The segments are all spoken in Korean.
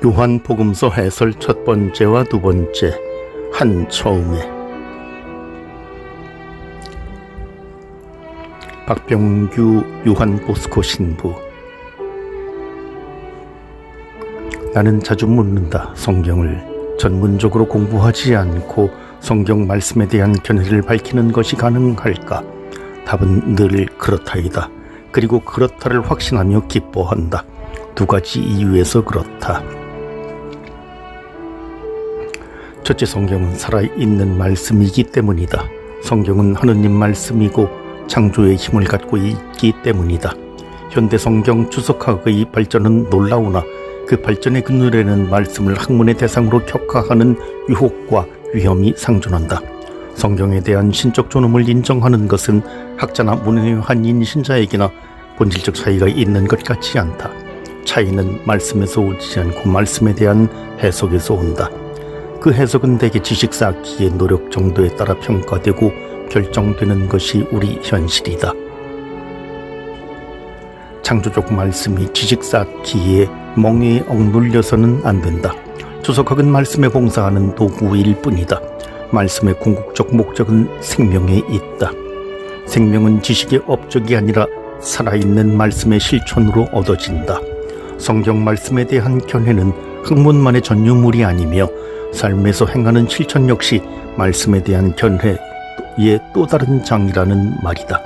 요한복음서 해설 첫 번째와 두 번째, 한 처음에. 박병규 요한보스코 신부. 나는 자주 묻는다. 성경을 전문적으로 공부하지 않고 성경 말씀에 대한 견해를 밝히는 것이 가능할까? 답은 늘 그렇다이다. 그리고 그렇다를 확신하며 기뻐한다. 두 가지 이유에서 그렇다. 첫째, 성경은 살아있는 말씀이기 때문이다. 성경은 하느님 말씀이고 창조의 힘을 갖고 있기 때문이다. 현대 성경 주석학의 발전은 놀라우나 그 발전의 그늘에는 말씀을 학문의 대상으로 격하하는 유혹과 위험이 상존한다. 성경에 대한 신적 존엄을 인정하는 것은 학자나 문외한인 신자에게나 본질적 차이가 있는 것 같지 않다. 차이는 말씀에서 오지 않고 말씀에 대한 해석에서 온다. 그 해석은 대개 지식 쌓기의 노력 정도에 따라 평가되고 결정되는 것이 우리 현실이다. 창조적 말씀이 지식 쌓기에 멍에 억눌려서는 안 된다. 주석학은 말씀에 봉사하는 도구일 뿐이다. 말씀의 궁극적 목적은 생명에 있다. 생명은 지식의 업적이 아니라 살아있는 말씀의 실천으로 얻어진다. 성경 말씀에 대한 견해는 학문만의 전유물이 아니며 삶에서 행하는 실천 역시 말씀에 대한 견해의 또 다른 장이라는 말이다.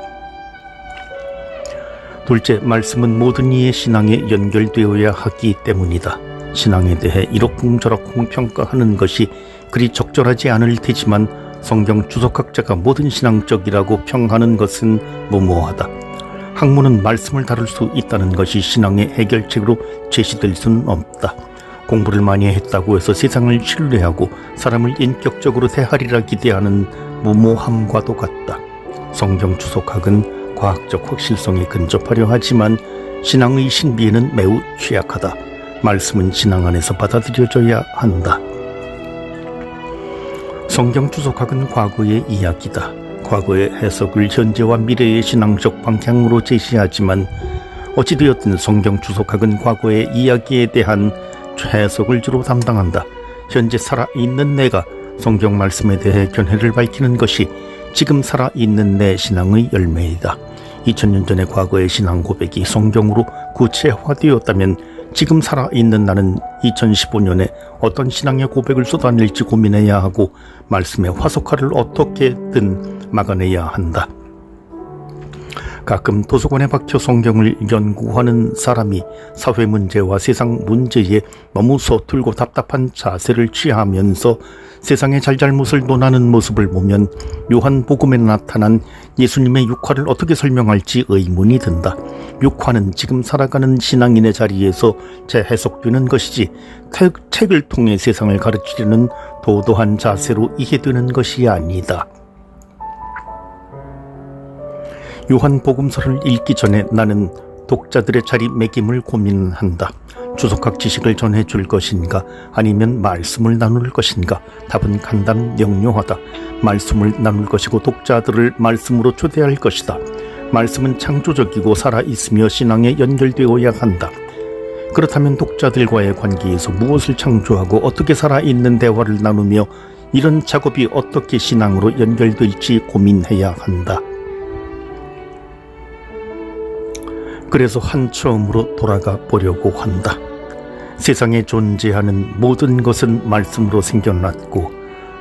둘째, 말씀은 모든 이의 신앙에 연결되어야 하기 때문이다. 신앙에 대해 이러쿵저러쿵 평가하는 것이 그리 적절하지 않을 테지만 성경 주석학자가 모든 신앙적이라고 평하는 것은 무모하다. 학문은 말씀을 다룰 수 있다는 것이 신앙의 해결책으로 제시될 수는 없다. 공부를 많이 했다고 해서 세상을 신뢰하고 사람을 인격적으로 대하리라 기대하는 무모함과도 같다. 성경 주석학은 과학적 확실성에 근접하려 하지만 신앙의 신비에는 매우 취약하다. 말씀은 신앙 안에서 받아들여져야 한다. 성경 주석학은 과거의 이야기다. 과거의 해석을 현재와 미래의 신앙적 방향으로 제시하지만 어찌되었든 성경 주석학은 과거의 이야기에 대한 해석을 주로 담당한다. 현재 살아있는 내가 성경 말씀에 대해 견해를 밝히는 것이 지금 살아있는 내 신앙의 열매이다. 2000년 전의 과거의 신앙 고백이 성경으로 구체화되었다면 지금 살아있는 나는 2015년에 어떤 신앙의 고백을 쏟아낼지 고민해야 하고 말씀의 화석화를 어떻게든 막아내야 한다. 가끔 도서관에 박혀 성경을 연구하는 사람이 사회 문제와 세상 문제에 너무 서툴고 답답한 자세를 취하면서 세상의 잘잘못을 논하는 모습을 보면 요한복음에 나타난 예수님의 육화를 어떻게 설명할지 의문이 든다. 육화는 지금 살아가는 신앙인의 자리에서 재해석되는 것이지 책을 통해 세상을 가르치려는 도도한 자세로 이해되는 것이 아니다. 요한복음서를 읽기 전에 나는 독자들의 자리매김을 고민한다. 주석학 지식을 전해줄 것인가 아니면 말씀을 나눌 것인가? 답은 간단 명료하다. 말씀을 나눌 것이고 독자들을 말씀으로 초대할 것이다. 말씀은 창조적이고 살아있으며 신앙에 연결되어야 한다. 그렇다면 독자들과의 관계에서 무엇을 창조하고 어떻게 살아있는 대화를 나누며 이런 작업이 어떻게 신앙으로 연결될지 고민해야 한다. 그래서 한처음으로 돌아가 보려고 한다. 세상에 존재하는 모든 것은 말씀으로 생겨났고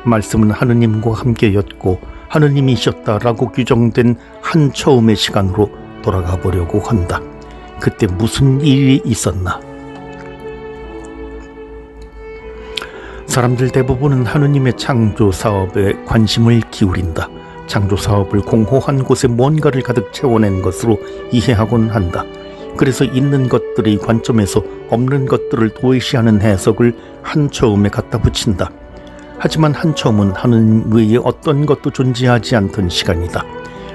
말씀은 하느님과 함께였고 하느님이셨다라고 규정된 한처음의 시간으로 돌아가 보려고 한다. 그때 무슨 일이 있었나? 사람들 대부분은 하느님의 창조 사업에 관심을 기울인다. 창조 사업을 공허한 곳에 뭔가를 가득 채워낸 것으로 이해하곤 한다. 그래서 있는 것들의 관점에서 없는 것들을 도외시하는 해석을 한처음에 갖다 붙인다. 하지만 한처음은 하느님 외에 어떤 것도 존재하지 않던 시간이다.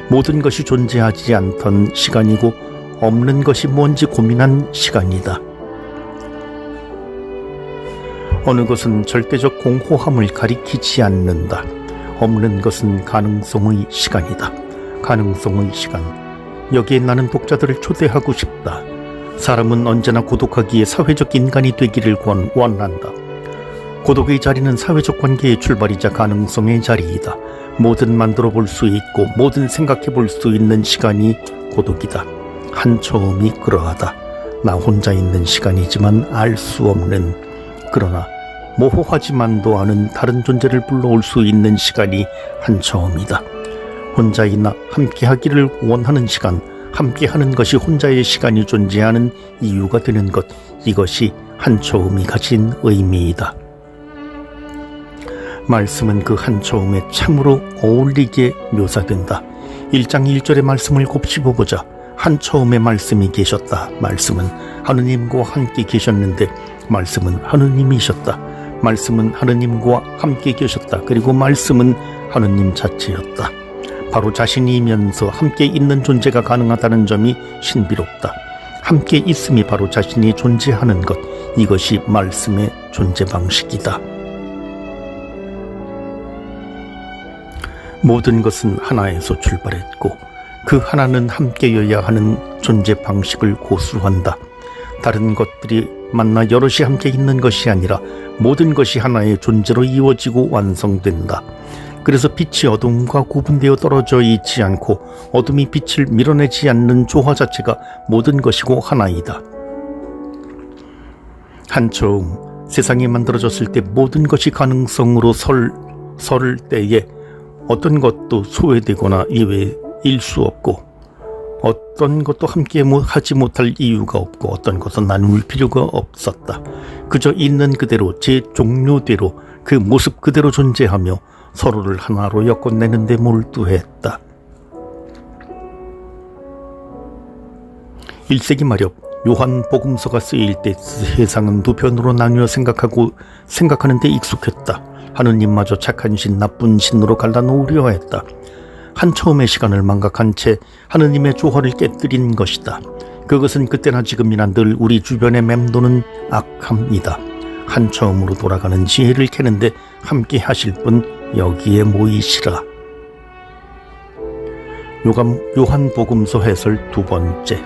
모든 것이 존재하지 않던 시간이고 없는 것이 뭔지 고민한 시간이다. 어느 것은 절대적 공허함을 가리키지 않는다. 없는 것은 가능성의 시간이다. 가능성의 시간. 여기에 나는 독자들을 초대하고 싶다. 사람은 언제나 고독하기에 사회적 인간이 되기를 원한다. 고독의 자리는 사회적 관계의 출발이자 가능성의 자리이다. 뭐든 만들어 볼 수 있고 뭐든 생각해 볼 수 있는 시간이 고독이다. 한 처음이 그러하다. 나 혼자 있는 시간이지만 알 수 없는, 그러나 모호하지만도 않은 다른 존재를 불러올 수 있는 시간이 한 처음이다. 혼자이나 함께하기를 원하는 시간, 함께하는 것이 혼자의 시간이 존재하는 이유가 되는 것, 이것이 한 처음이 가진 의미이다. 말씀은 그 한 처음에 참으로 어울리게 묘사된다. 1장 1절의 말씀을 곱씹어보자. 한 처음에 말씀이 계셨다. 말씀은 하느님과 함께 계셨는데 말씀은 하느님이셨다. 말씀은 하느님과 함께 계셨다. 그리고 말씀은 하느님 자체였다. 바로 자신이면서 함께 있는 존재가 가능하다는 점이 신비롭다. 함께 있음이 바로 자신이 존재하는 것, 이것이 말씀의 존재 방식이다. 모든 것은 하나에서 출발했고 그 하나는 함께여야 하는 존재 방식을 고수한다. 다른 것들이 만나 여럿이 함께 있는 것이 아니라 모든 것이 하나의 존재로 이루어지고 완성된다. 그래서 빛이 어둠과 구분되어 떨어져 있지 않고 어둠이 빛을 밀어내지 않는 조화 자체가 모든 것이고 하나이다. 한 처음 세상이 만들어졌을 때 모든 것이 가능성으로 설 때에 어떤 것도 소외되거나 예외일 수 없고 어떤 것도 함께 하지 못할 이유가 없고 어떤 것은 나눌 필요가 없었다. 그저 있는 그대로 제 종류대로 그 모습 그대로 존재하며 서로를 하나로 엮어내는 데 몰두했다. 1세기 말엽 요한 복음서가 쓰일 때 세상은 두 편으로 나뉘어 생각하는 데 익숙했다. 하느님마저 착한 신, 나쁜 신으로 갈라놓으려 했다. 한 처음의 시간을 망각한 채 하느님의 조화를 깨뜨린 것이다. 그것은 그때나 지금이나 늘 우리 주변에 맴도는 악함이다. 한 처음으로 돌아가는 지혜를 캐는데 함께 하실 분 여기에 모이시라. 요한복음서 해설 두 번째.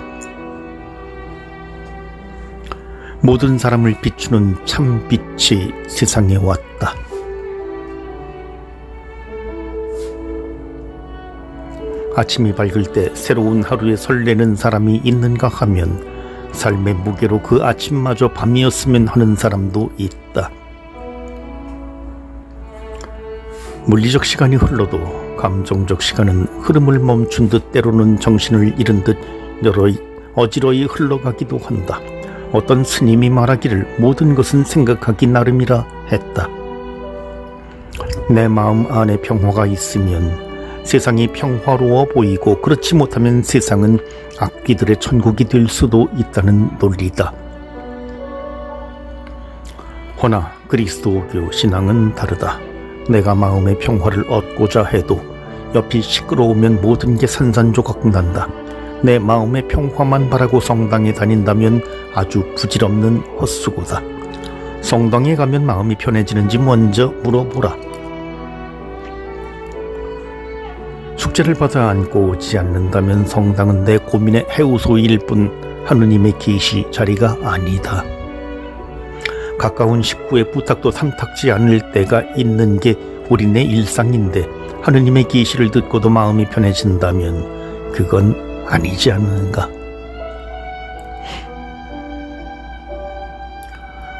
모든 사람을 비추는 참 빛이 세상에 왔다. 아침이 밝을 때 새로운 하루에 설레는 사람이 있는가 하면 삶의 무게로 그 아침마저 밤이었으면 하는 사람도 있다. 물리적 시간이 흘러도 감정적 시간은 흐름을 멈춘 듯 때로는 정신을 잃은 듯 어지러이 흘러가기도 한다. 어떤 스님이 말하기를 모든 것은 생각하기 나름이라 했다. 내 마음 안에 평화가 있으면 세상이 평화로워 보이고 그렇지 못하면 세상은 악귀들의 천국이 될 수도 있다는 논리다. 허나 그리스도교 신앙은 다르다. 내가 마음의 평화를 얻고자 해도 옆이 시끄러우면 모든 게 산산조각 난다. 내 마음의 평화만 바라고 성당에 다닌다면 아주 부질없는 헛수고다. 성당에 가면 마음이 편해지는지 먼저 물어보라. 숙제를 받아 안고 오지 않는다면 성당은 내 고민의 해우소일 뿐 하느님의 계시 자리가 아니다. 가까운 식구의 부탁도 탐탁지 않을 때가 있는 게 우리네 일상인데 하느님의 계시를 듣고도 마음이 편해진다면 그건 아니지 않는가.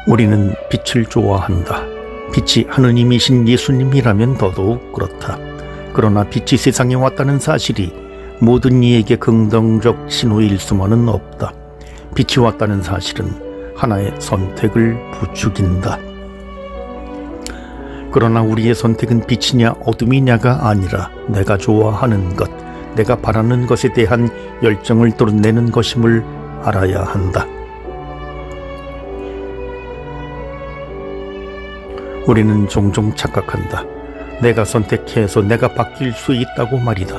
우리는 빛을 좋아한다. 빛이 하느님이신 예수님이라면 더더욱 그렇다. 그러나 빛이 세상에 왔다는 사실이 모든 이에게 긍정적 신호일 수만은 없다. 빛이 왔다는 사실은 하나의 선택을 부추긴다. 그러나 우리의 선택은 빛이냐 어둠이냐가 아니라 내가 좋아하는 것, 내가 바라는 것에 대한 열정을 드러내는 것임을 알아야 한다. 우리는 종종 착각한다. 내가 선택해서 내가 바뀔 수 있다고 말이다.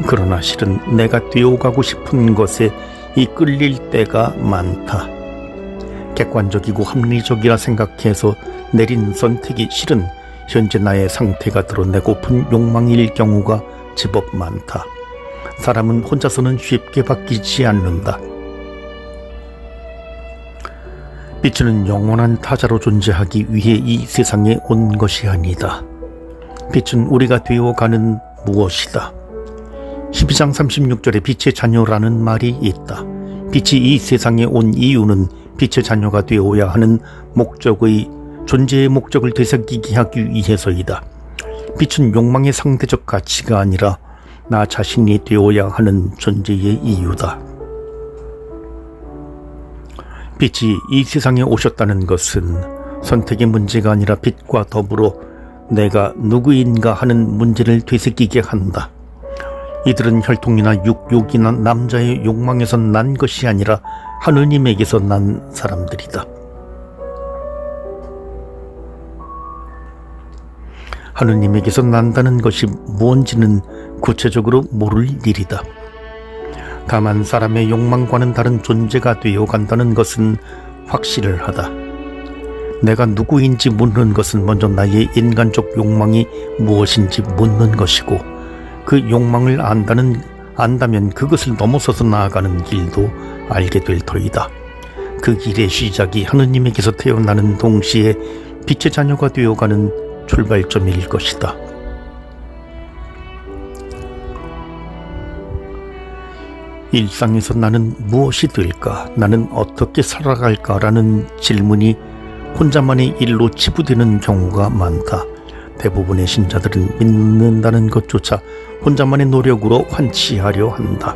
그러나 실은 내가 되어가고 싶은 것에 이끌릴 때가 많다. 객관적이고 합리적이라 생각해서 내린 선택이 실은 현재 나의 상태가 드러내고픈 욕망일 경우가 제법 많다. 사람은 혼자서는 쉽게 바뀌지 않는다. 빛은 영원한 타자로 존재하기 위해 이 세상에 온 것이 아니다. 빛은 우리가 되어가는 무엇이다. 12장 36절에 빛의 자녀라는 말이 있다. 빛이 이 세상에 온 이유는 빛의 자녀가 되어야 하는 존재의 목적을 되새기게 하기 위해서이다. 빛은 욕망의 상대적 가치가 아니라 나 자신이 되어야 하는 존재의 이유다. 빛이 이 세상에 오셨다는 것은 선택의 문제가 아니라 빛과 더불어 내가 누구인가 하는 문제를 되새기게 한다. 이들은 혈통이나 육욕이나 남자의 욕망에서 난 것이 아니라 하느님에게서 난 사람들이다. 하느님에게서 난다는 것이 뭔지는 구체적으로 모를 일이다. 다만 사람의 욕망과는 다른 존재가 되어간다는 것은 확실하다. 내가 누구인지 묻는 것은 먼저 나의 인간적 욕망이 무엇인지 묻는 것이고, 그 욕망을 안다면 그것을 넘어서서 나아가는 길도 알게 될 터이다. 그 길의 시작이 하느님에게서 태어나는 동시에 빛의 자녀가 되어가는 출발점일 것이다. 일상에서 나는 무엇이 될까? 나는 어떻게 살아갈까라는 질문이 혼자만의 일로 치부되는 경우가 많다. 대부분의 신자들은 믿는다는 것조차 혼자만의 노력으로 환치하려 한다.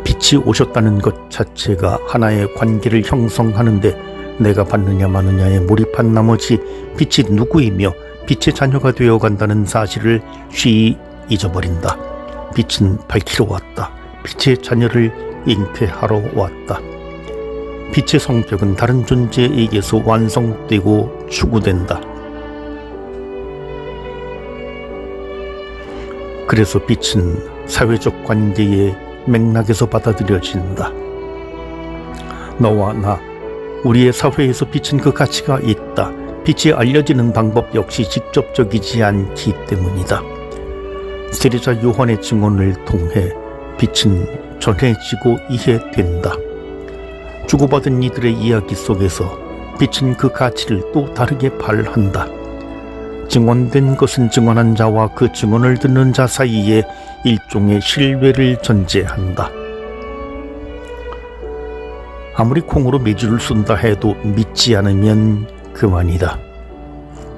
빛이 오셨다는 것 자체가 하나의 관계를 형성하는데 내가 받느냐 마느냐에 몰입한 나머지 빛이 누구이며 빛의 자녀가 되어간다는 사실을 쉬이 잊어버린다. 빛은 밝히러 왔다. 빛의 자녀를 잉태하러 왔다. 빛의 성격은 다른 존재에게서 완성되고 추구된다. 그래서 빛은 사회적 관계의 맥락에서 받아들여진다. 너와 나, 우리의 사회에서 빛은 그 가치가 있다. 빛이 알려지는 방법 역시 직접적이지 않기 때문이다. 세례자 요한의 증언을 통해 빛은 전해지고 이해된다. 주고받은 이들의 이야기 속에서 빛은 그 가치를 또 다르게 발한다. 증언된 것은 증언한 자와 그 증언을 듣는 자 사이에 일종의 신뢰를 전제한다. 아무리 콩으로 메주를 쓴다 해도 믿지 않으면 그만이다.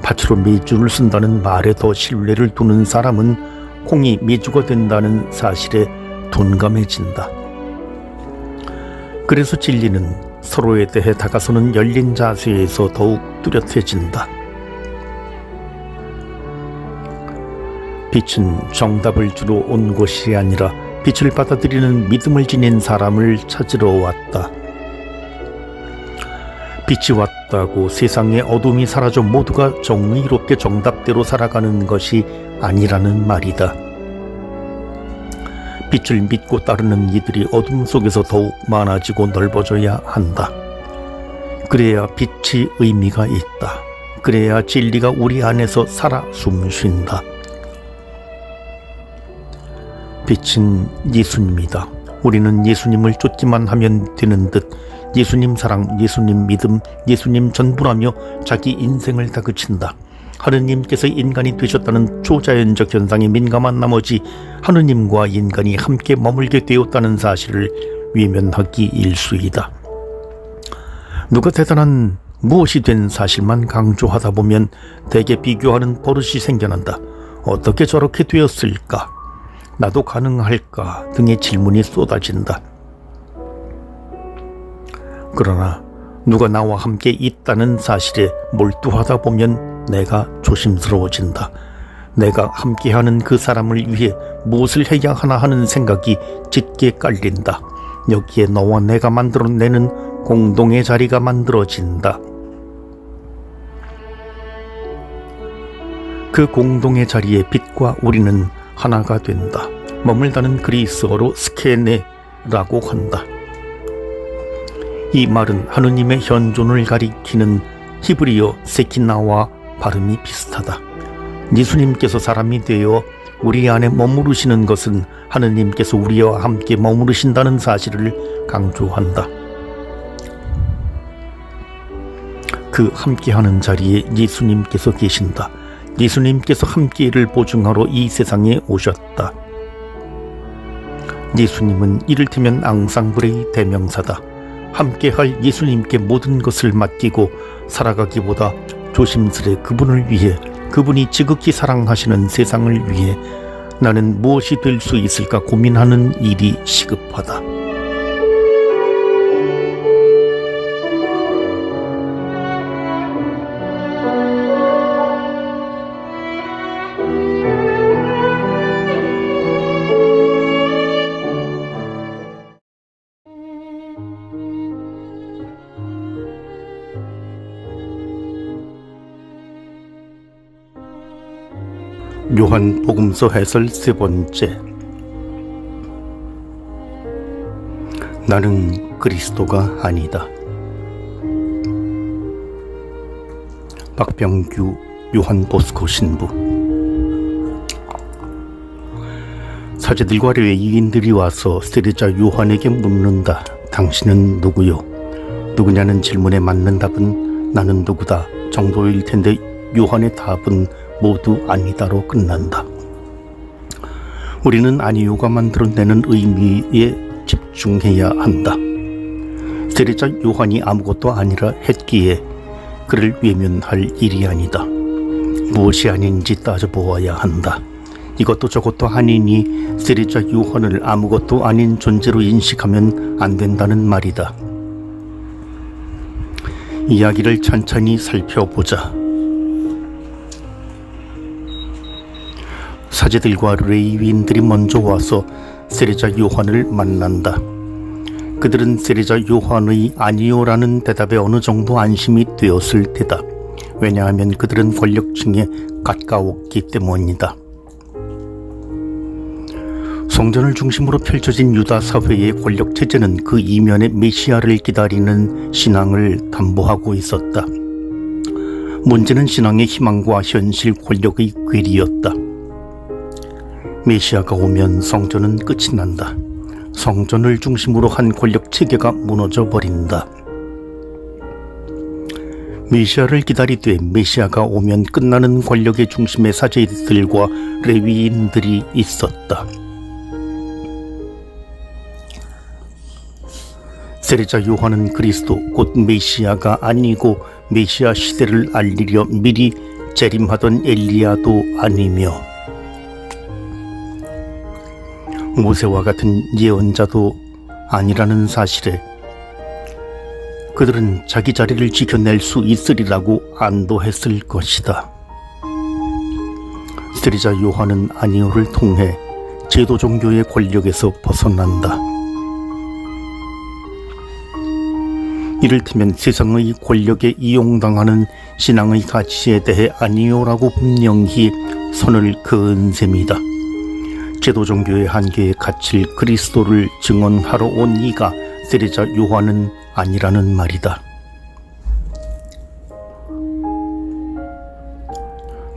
밭으로 메주를 쓴다는 말에 더 신뢰를 두는 사람은 콩이 메주가 된다는 사실에 둔감해진다. 그래서 진리는 서로에 대해 다가서는 열린 자세에서 더욱 뚜렷해진다. 빛은 정답을 주러 온 것이 아니라 빛을 받아들이는 믿음을 지닌 사람을 찾으러 왔다. 빛이 왔다고 세상의 어둠이 사라져 모두가 정의롭게 정답대로 살아가는 것이 아니라는 말이다. 빛을 믿고 따르는 이들이 어둠 속에서 더욱 많아지고 넓어져야 한다. 그래야 빛이 의미가 있다. 그래야 진리가 우리 안에서 살아 숨쉰다. 빛은 예수님이다. 우리는 예수님을 쫓기만 하면 되는 듯 예수님 사랑, 예수님 믿음, 예수님 전부라며 자기 인생을 다그친다. 하느님께서 인간이 되셨다는 초자연적 현상에 민감한 나머지 하느님과 인간이 함께 머물게 되었다는 사실을 외면하기 일쑤이다. 누가 대단한 무엇이 된 사실만 강조하다 보면 대개 비교하는 버릇이 생겨난다. 어떻게 저렇게 되었을까? 나도 가능할까? 등의 질문이 쏟아진다. 그러나 누가 나와 함께 있다는 사실에 몰두하다 보면 내가 조심스러워진다. 내가 함께하는 그 사람을 위해 무엇을 해야 하나 하는 생각이 짙게 깔린다. 여기에 너와 내가 만들어내는 공동의 자리가 만들어진다. 그 공동의 자리에 빛과 우리는 하나가 된다. 머물다는 그리스어로 스케네라고 한다. 이 말은 하느님의 현존을 가리키는 히브리어 세키나와 발음이 비슷하다. 예수님께서 사람이 되어 우리 안에 머무르시는 것은 하느님께서 우리와 함께 머무르신다는 사실을 강조한다. 그 함께하는 자리에 예수님께서 계신다. 예수님께서 함께를 보증하러 이 세상에 오셨다. 예수님은 이를테면 앙상블의 대명사다. 함께할 예수님께 모든 것을 맡기고 살아가기보다 조심스레 그분을 위해, 그분이 지극히 사랑하시는 세상을 위해 나는 무엇이 될 수 있을까 고민하는 일이 시급하다. 요한복음서 해설 세 번째. 나는 그리스도가 아니다. 박병규 요한보스코 신부. 사제들과 레위인들이 와서 세례자 요한에게 묻는다. 당신은 누구요? 누구냐는 질문에 맞는 답은 나는 누구다 정도일 텐데 요한의 답은 모두 아니다로 끝난다. 우리는 아니요가 만들어내는 의미에 집중해야 한다. 세례자 요한이 아무것도 아니라 했기에 그를 외면할 일이 아니다. 무엇이 아닌지 따져보아야 한다. 이것도 저것도 아니니 세례자 요한을 아무것도 아닌 존재로 인식하면 안 된다는 말이다. 이야기를 천천히 살펴보자. 사제들과 레위인들이 먼저 와서 세례자 요한을 만난다. 그들은 세례자 요한의 아니요라는 대답에 어느 정도 안심이 되었을 테다. 왜냐하면 그들은 권력층에 가까웠기 때문이다. 성전을 중심으로 펼쳐진 유다 사회의 권력 체제는 그 이면에 메시아를 기다리는 신앙을 담보하고 있었다. 문제는 신앙의 희망과 현실 권력의 괴리였다. 메시아가 오면 성전은 끝이 난다. 성전을 중심으로 한 권력 체계가 무너져 버린다. 메시아를 기다리되 메시아가 오면 끝나는 권력의 중심에 사제들과 레위인들이 있었다. 세례자 요한은 그리스도 곧 메시아가 아니고 메시아 시대를 알리려 미리 재림하던 엘리야도 아니며 모세와 같은 예언자도 아니라는 사실에 그들은 자기 자리를 지켜낼 수 있으리라고 안도했을 것이다. 세례자 요한은 아니요를 통해 제도 종교의 권력에서 벗어난다. 이를테면 세상의 권력에 이용당하는 신앙의 가치에 대해 아니요라고 분명히 선을 그은 셈이다. 제도 종교의 한계에 갇힐 그리스도를 증언하러 온 이가 세례자 요한은 아니라는 말이다.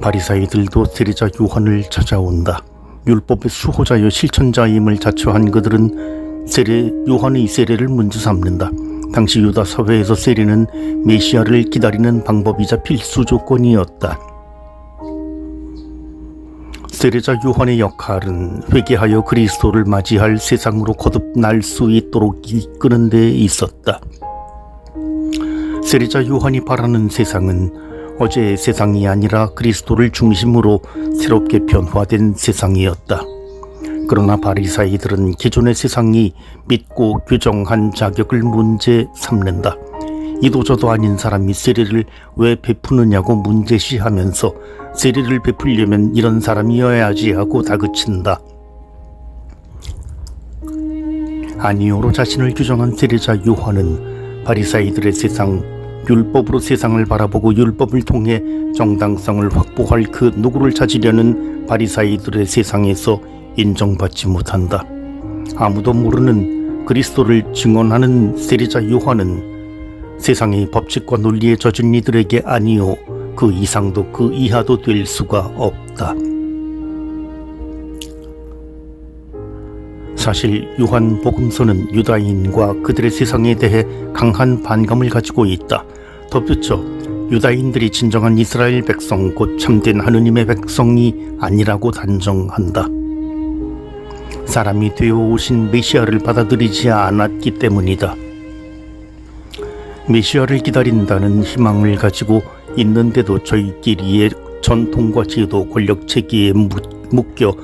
바리사이들도 세례자 요한을 찾아온다. 율법의 수호자여 실천자임을 자처한 그들은 요한의 세례를 문제 삼는다. 당시 유다 사회에서 세례는 메시아를 기다리는 방법이자 필수 조건이었다. 세례자 요한의 역할은 회개하여 그리스도를 맞이할 세상으로 거듭날 수 있도록 이끄는 데 있었다. 세례자 요한이 바라는 세상은 어제의 세상이 아니라 그리스도를 중심으로 새롭게 변화된 세상이었다. 그러나 바리사이들은 기존의 세상이 믿고 규정한 자격을 문제 삼는다. 이도저도 아닌 사람이 세례를 왜 베푸느냐고 문제시하면서 세례를 베풀려면 이런 사람이어야지 하고 다그친다. 아니요로 자신을 규정한 세례자 요한은 바리사이들의 세상, 율법으로 세상을 바라보고 율법을 통해 정당성을 확보할 그 누구를 찾으려는 바리사이들의 세상에서 인정받지 못한다. 아무도 모르는 그리스도를 증언하는 세례자 요한은 세상의 법칙과 논리에 젖은 이들에게 아니요, 그 이상도 그 이하도 될 수가 없다. 사실 요한복음서는 유다인과 그들의 세상에 대해 강한 반감을 가지고 있다. 덧붙여 유다인들이 진정한 이스라엘 백성 곧 참된 하느님의 백성이 아니라고 단정한다. 사람이 되어 오신 메시아를 받아들이지 않았기 때문이다. 메시아를 기다린다는 희망을 가지고 있는데도 저희끼리의 전통과 제도, 권력 체계에 묶여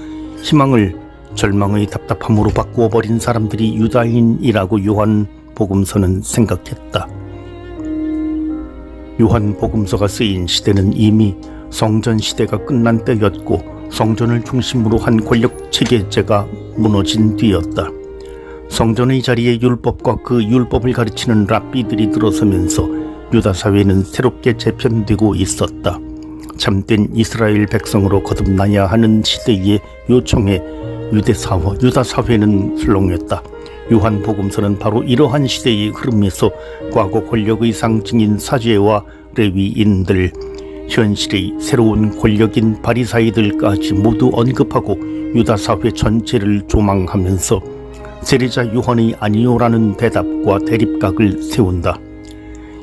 희망을 절망의 답답함으로 바꾸어 버린 사람들이 유다인이라고 요한복음서는 생각했다. 요한복음서가 쓰인 시대는 이미 성전 시대가 끝난 때였고 성전을 중심으로 한 권력 체계제가 무너진 뒤였다. 성전의 자리에 율법과 그 율법을 가르치는 랍비들이 들어서면서 유다 사회는 새롭게 재편되고 있었다. 참된 이스라엘 백성으로 거듭나야 하는 시대의 요청에 유다 사회는 술렁였다. 요한복음서는 바로 이러한 시대의 흐름에서 과거 권력의 상징인 사제와 레위인들, 현실의 새로운 권력인 바리사이들까지 모두 언급하고 유다 사회 전체를 조망하면서 세례자 요한의 아니요라는 대답과 대립각을 세운다.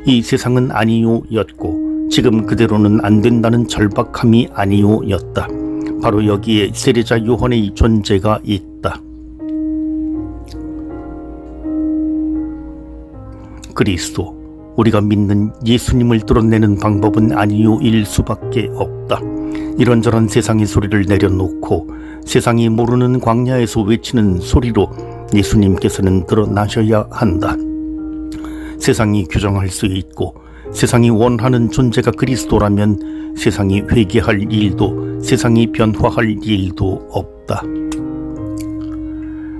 이 세상은 아니요였고 지금 그대로는 안 된다는 절박함이 아니요였다. 바로 여기에 세례자 요한의 존재가 있다. 그리스도, 우리가 믿는 예수님을 뚫어내는 방법은 아니요일 수밖에 없다. 이런저런 세상의 소리를 내려놓고 세상이 모르는 광야에서 외치는 소리로 예수님께서는 드러나셔야 한다. 세상이 규정할 수 있고 세상이 원하는 존재가 그리스도라면 세상이 회개할 일도 세상이 변화할 일도 없다.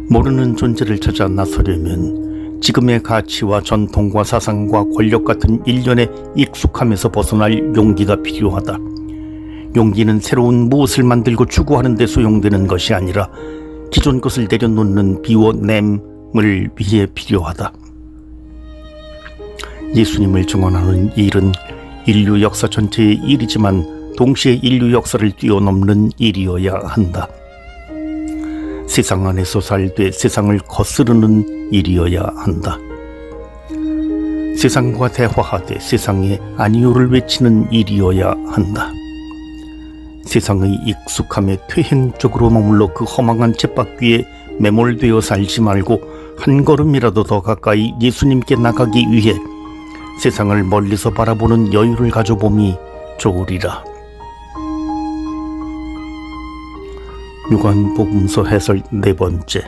모르는 존재를 찾아 나서려면 지금의 가치와 전통과 사상과 권력 같은 일련에 익숙함에서 벗어날 용기가 필요하다. 용기는 새로운 무엇을 만들고 추구하는 데 소용되는 것이 아니라 기존 것을 내려놓는 비워냄을 위해 필요하다. 예수님을 증언하는 일은 인류 역사 전체의 일이지만 동시에 인류 역사를 뛰어넘는 일이어야 한다. 세상 안에서 살되 세상을 거스르는 일이어야 한다. 세상과 대화하되 세상에 아니요를 외치는 일이어야 한다. 세상의 익숙함에 퇴행적으로 머물러 그 허망한 쳇바퀴에 매몰되어 살지 말고 한 걸음이라도 더 가까이 예수님께 나가기 위해 세상을 멀리서 바라보는 여유를 가져봄이 좋으리라. 요한복음서 해설 4번째.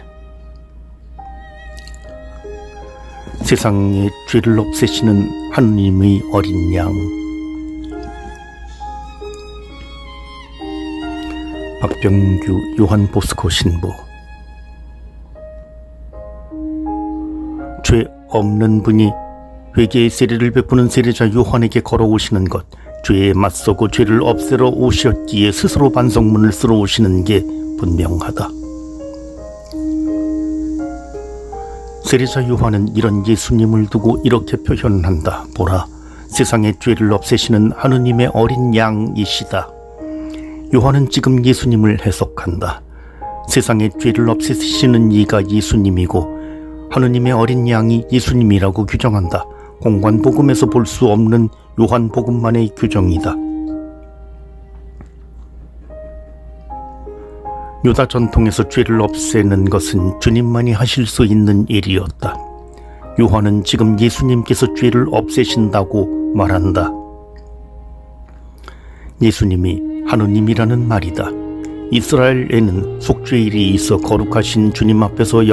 세상의 죄를 없애시는 하느님의 어린 양. 박병규 요한보스코 신부. 죄 없는 분이 회개의 세례를 베푸는 세례자 요한에게 걸어오시는 것, 죄에 맞서고 죄를 없애러 오셨기에 스스로 반성문을 쓰러 오시는 게 분명하다. 세례자 요한은 이런 예수님을 두고 이렇게 표현한다. 보라, 세상의 죄를 없애시는 하느님의 어린 양이시다. 요한은 지금 예수님을 해석한다. 세상의 죄를 없애시는 이가 예수님이고 하느님의 어린 양이 예수님이라고 규정한다. 공관복음에서 볼 수 없는 요한복음만의 규정이다. 유다 전통에서 죄를 없애는 것은 주님만이 하실 수 있는 일이었다. 요한은 지금 예수님께서 죄를 없애신다고 말한다. 예수님이 하느님이라는 말이다. 이스라엘에는 속죄일이 있어 거룩하신 주님 앞에서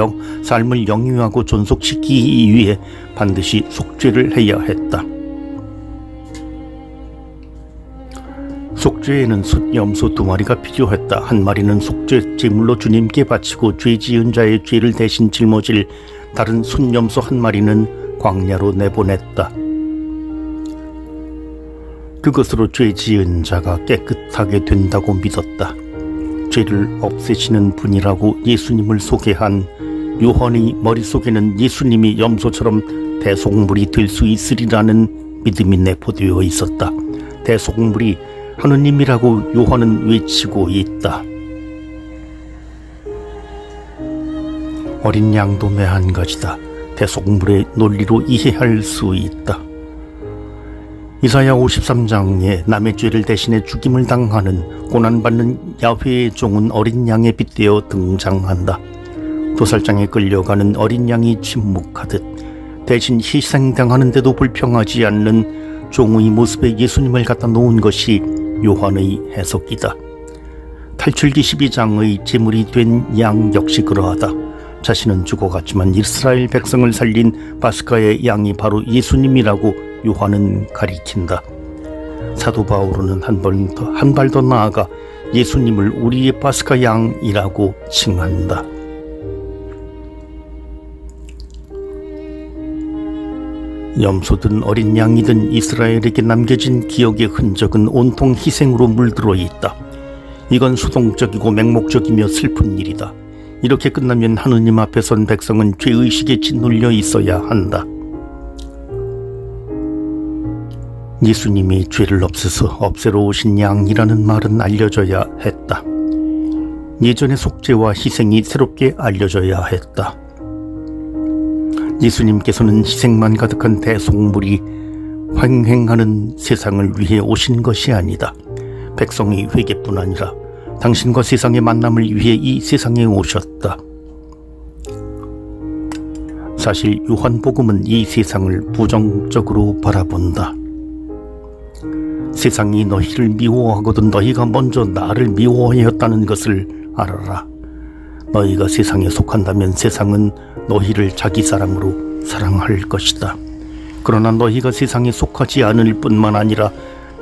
삶을 영유하고 존속시키기 위해 반드시 속죄를 해야 했다. 속죄에는 숫염소 2마리가 필요했다. 한 마리는 속죄 제물로 주님께 바치고 죄 지은 자의 죄를 대신 짊어질 다른 숫염소 1마리는 광야로 내보냈다. 그것으로 죄 지은 자가 깨끗하게 된다고 믿었다. 죄를 없애시는 분이라고 예수님을 소개한 요한의 머릿속에는 예수님이 염소처럼 대속물이 될 수 있으리라는 믿음이 내포되어 있었다. 대속물이 하느님이라고 요한은 외치고 있다. 어린 양도 매한 가지다. 대속물의 논리로 이해할 수 있다. 이사야 53장에 남의 죄를 대신해 죽임을 당하는 고난받는 야훼의 종은 어린 양에 빗대어 등장한다. 도살장에 끌려가는 어린 양이 침묵하듯 대신 희생당하는데도 불평하지 않는 종의 모습에 예수님을 갖다 놓은 것이 요한의 해석이다. 탈출기 12장의 제물이 된 양 역시 그러하다. 자신은 죽어갔지만 이스라엘 백성을 살린 바스카의 양이 바로 예수님이라고 요한은 가리킨다. 사도 바울은 한 발 더 나아가 예수님을 우리의 바스카 양이라고 칭한다. 염소든 어린 양이든 이스라엘에게 남겨진 기억의 흔적은 온통 희생으로 물들어 있다. 이건 수동적이고 맹목적이며 슬픈 일이다. 이렇게 끝나면 하느님 앞에 선 백성은 죄의식에 짓눌려 있어야 한다. 예수님이 죄를 없애러 오신 양이라는 말은 알려져야 했다. 예전의 속죄와 희생이 새롭게 알려져야 했다. 예수님께서는 희생만 가득한 대속물이 횡행하는 세상을 위해 오신 것이 아니다. 백성의 회개뿐 아니라 당신과 세상의 만남을 위해 이 세상에 오셨다. 사실 요한복음은 이 세상을 부정적으로 바라본다. 세상이 너희를 미워하거든 너희가 먼저 나를 미워하였다는 것을 알아라. 너희가 세상에 속한다면 세상은 너희를 자기 사랑으로 사랑할 것이다. 그러나 너희가 세상에 속하지 않을 뿐만 아니라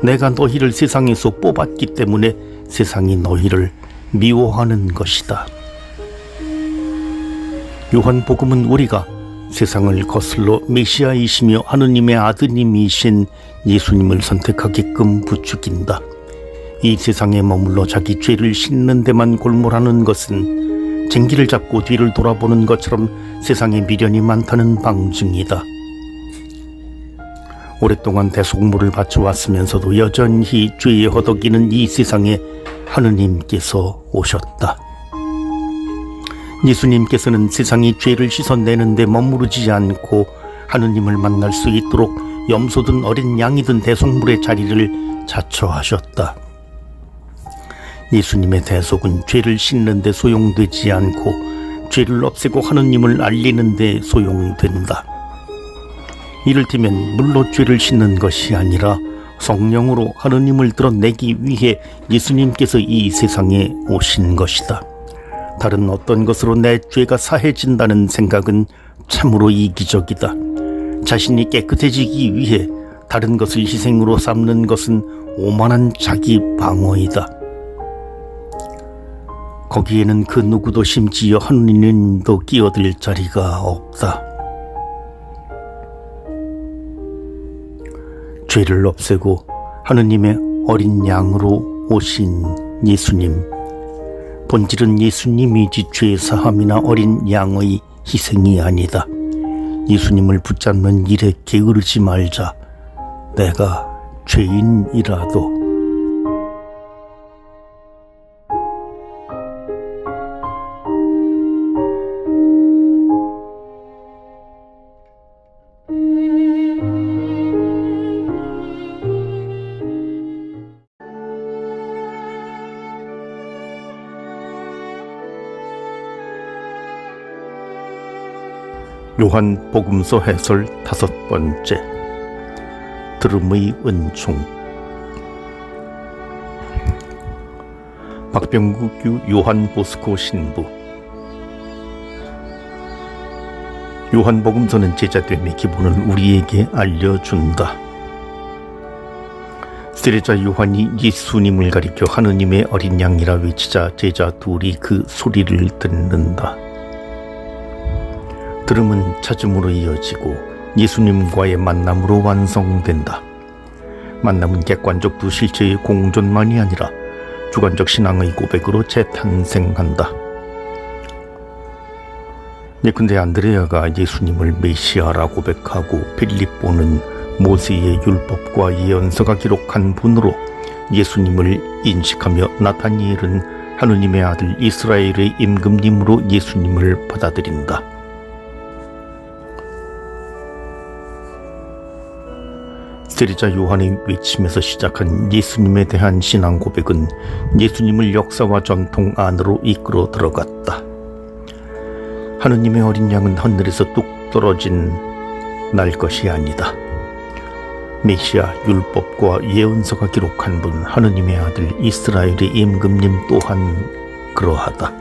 내가 너희를 세상에서 뽑았기 때문에 세상이 너희를 미워하는 것이다. 요한복음은 우리가 세상을 거슬러 메시아이시며 하느님의 아드님이신 예수님을 선택하게끔 부추긴다. 이 세상에 머물러 자기 죄를 씻는 데만 골몰하는 것은 쟁기를 잡고 뒤를 돌아보는 것처럼 세상에 미련이 많다는 방증이다. 오랫동안 대속물을 바쳐왔으면서도 여전히 죄에 허덕이는 이 세상에 하느님께서 오셨다. 예수님께서는 세상이 죄를 씻어내는 데 머무르지 않고 하느님을 만날 수 있도록 염소든 어린 양이든 대속물의 자리를 자처하셨다. 예수님의 대속은 죄를 씻는 데 소용되지 않고 죄를 없애고 하느님을 알리는 데 소용된다. 이를테면 물로 죄를 씻는 것이 아니라 성령으로 하느님을 드러내기 위해 예수님께서 이 세상에 오신 것이다. 다른 어떤 것으로 내 죄가 사해진다는 생각은 참으로 이기적이다. 자신이 깨끗해지기 위해 다른 것을 희생으로 삼는 것은 오만한 자기 방어이다. 거기에는 그 누구도 심지어 하느님도 끼어들 자리가 없다. 죄를 없애고 하느님의 어린 양으로 오신 예수님. 본질은 예수님이지 죄 사함이나 어린 양의 희생이 아니다. 예수님을 붙잡는 일에 게으르지 말자. 내가 죄인이라도. 요한복음서 해설 5번째. 들음의 은총. 박병구 요한보스코 신부. 요한복음서는 제자됨의 기본을 우리에게 알려준다. 세례자 요한이 예수님을 가리켜 하느님의 어린 양이라 외치자 제자 둘이 그 소리를 듣는다. 들음은 찾음으로 이어지고 예수님과의 만남으로 완성된다. 만남은 객관적도 실체의 공존만이 아니라 주관적 신앙의 고백으로 재탄생한다. 예컨대 안드레아가 예수님을 메시아라 고백하고 빌립보는 모세의 율법과 예언서가 기록한 분으로 예수님을 인식하며 나타니엘은 하느님의 아들 이스라엘의 임금님으로 예수님을 받아들인다. 세리자 요한의 외침에서 시작한 예수님에 대한 신앙 고백은 예수님을 역사와 전통 안으로 이끌어 들어갔다. 하느님의 어린 양은 하늘에서 뚝 떨어진 날 것이 아니다. 메시아 율법과 예언서가 기록한 분 하느님의 아들 이스라엘의 임금님 또한 그러하다.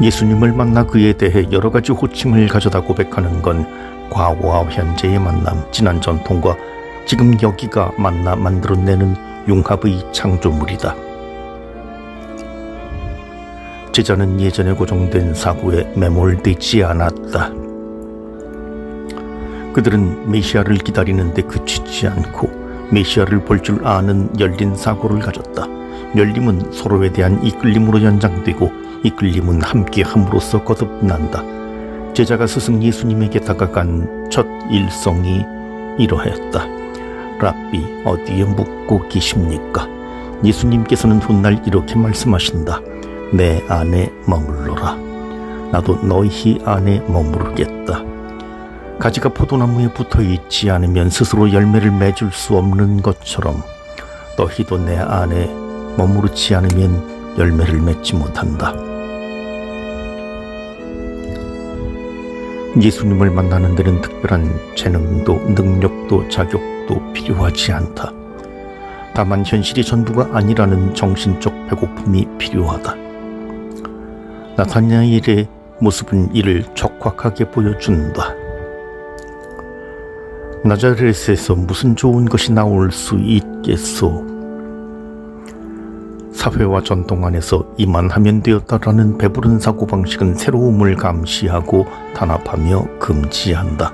예수님을 만나 그에 대해 여러 가지 호칭을 가져다 고백하는 건 과거와 현재의 만남, 지난 전통과 지금 여기가 만나 만들어내는 융합의 창조물이다. 제자는 예전에 고정된 사고에 매몰되지 않았다. 그들은 메시아를 기다리는데 그치지 않고 메시아를 볼 줄 아는 열린 사고를 가졌다. 열림은 서로에 대한 이끌림으로 연장되고 이끌림은 함께함으로써 거듭난다. 제자가 스승 예수님에게 다가간 첫 일성이 이러했다. 랍비, 어디에 묵고 계십니까? 예수님께서는 훗날 이렇게 말씀하신다. 내 안에 머물러라. 나도 너희 안에 머무르겠다. 가지가 포도나무에 붙어있지 않으면 스스로 열매를 맺을 수 없는 것처럼 너희도 내 안에 머무르지 않으면 열매를 맺지 못한다. 예수님을 만나는 데는 특별한 재능도 능력도 자격도 필요하지 않다. 다만 현실이 전부가 아니라는 정신적 배고픔이 필요하다. 나타나엘의 모습은 이를 촉박하게 보여준다. 나자렛에서 무슨 좋은 것이 나올 수 있겠소? 사회와 전통 안에서 이만하면 되었다라는 배부른 사고방식은 새로움을 감시하고 단합하며 금지한다.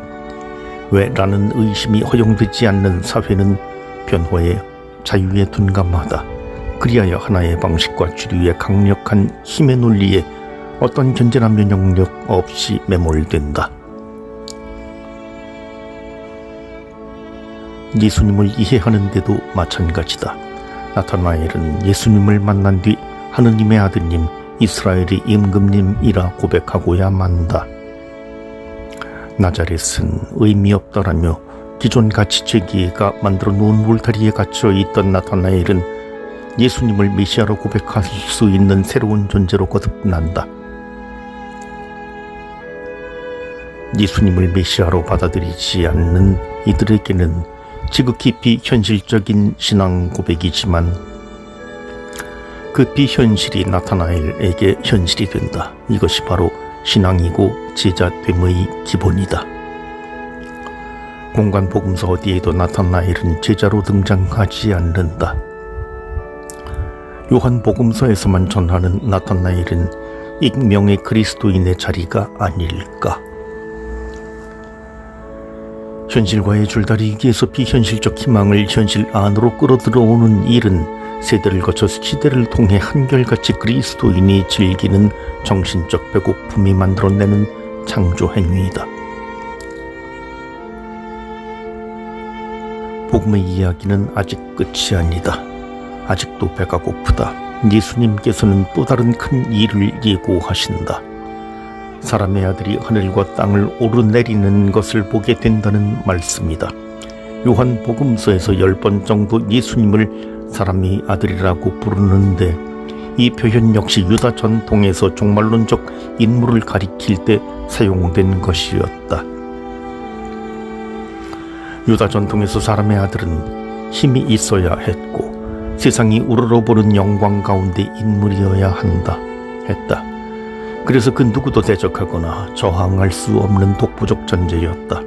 왜? 라는 의심이 허용되지 않는 사회는 변화의 자유에 둔감하다. 그리하여 하나의 방식과 주류의 강력한 힘의 논리에 어떤 견제나 면역력 없이 매몰된다. 예수님을 이해하는데도 마찬가지다. 나타나엘은 예수님을 만난 뒤 하느님의 아드님 이스라엘의 임금님이라 고백하고야 만다. 나자렛은 의미 없다라며 기존 가치체계가 만들어 놓은 울타리에 갇혀 있던 나타나엘은 예수님을 메시아로 고백할 수 있는 새로운 존재로 거듭난다. 예수님을 메시아로 받아들이지 않는 이들에게는 지극히 비현실적인 신앙 고백이지만 그 비현실이 나타나엘에게 현실이 된다. 이것이 바로 신앙이고 제자됨의 기본이다. 공간 복음서 어디에도 나타나엘은 제자로 등장하지 않는다. 요한 복음서에서만 전하는 나타나엘은 익명의 그리스도인의 자리가 아닐까. 현실과의 줄다리기에서 비현실적 희망을 현실 안으로 끌어들어오는 일은 세대를 거쳐 시대를 통해 한결같이 그리스도인이 즐기는 정신적 배고픔이 만들어내는 창조 행위이다. 복음의 이야기는 아직 끝이 아니다. 아직도 배가 고프다. 예수님께서는 또 다른 큰 일을 예고하신다. 사람의 아들이 하늘과 땅을 오르내리는 것을 보게 된다는 말씀이다. 요한 복음서에서 10번 정도 예수님을 사람의 아들이라고 부르는데 이 표현 역시 유다 전통에서 종말론적 인물을 가리킬 때 사용된 것이었다. 유다 전통에서 사람의 아들은 힘이 있어야 했고 세상이 우러러보는 영광 가운데 인물이어야 한다 했다. 그래서 그 누구도 대적하거나 저항할 수 없는 독보적 존재였다.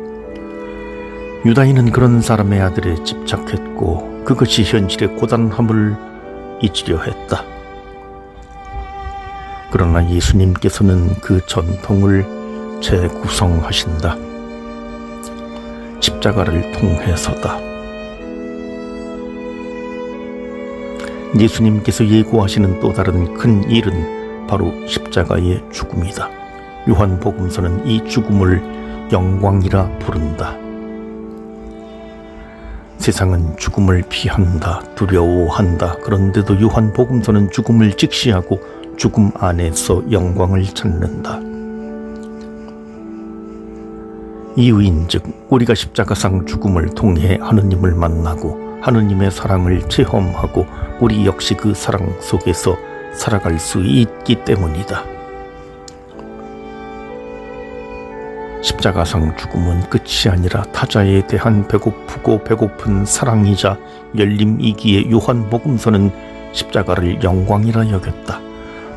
유다인은 그런 사람의 아들에 집착했고 그것이 현실의 고단함을 잊으려 했다. 그러나 예수님께서는 그 전통을 재구성하신다. 십자가를 통해서다. 예수님께서 예고하시는 또 다른 큰 일은 바로 십자가의 죽음이다. 요한복음서는 이 죽음을 영광이라 부른다. 세상은 죽음을 피한다, 두려워한다. 그런데도 요한복음서는 죽음을 직시하고 죽음 안에서 영광을 찾는다. 이유인즉 우리가 십자가상 죽음을 통해 하느님을 만나고 하느님의 사랑을 체험하고 우리 역시 그 사랑 속에서 살아갈 수 있기 때문이다. 십자가상 죽음은 끝이 아니라 타자에 대한 배고프고 배고픈 사랑이자 열림이기에 요한복음서는 십자가를 영광이라 여겼다.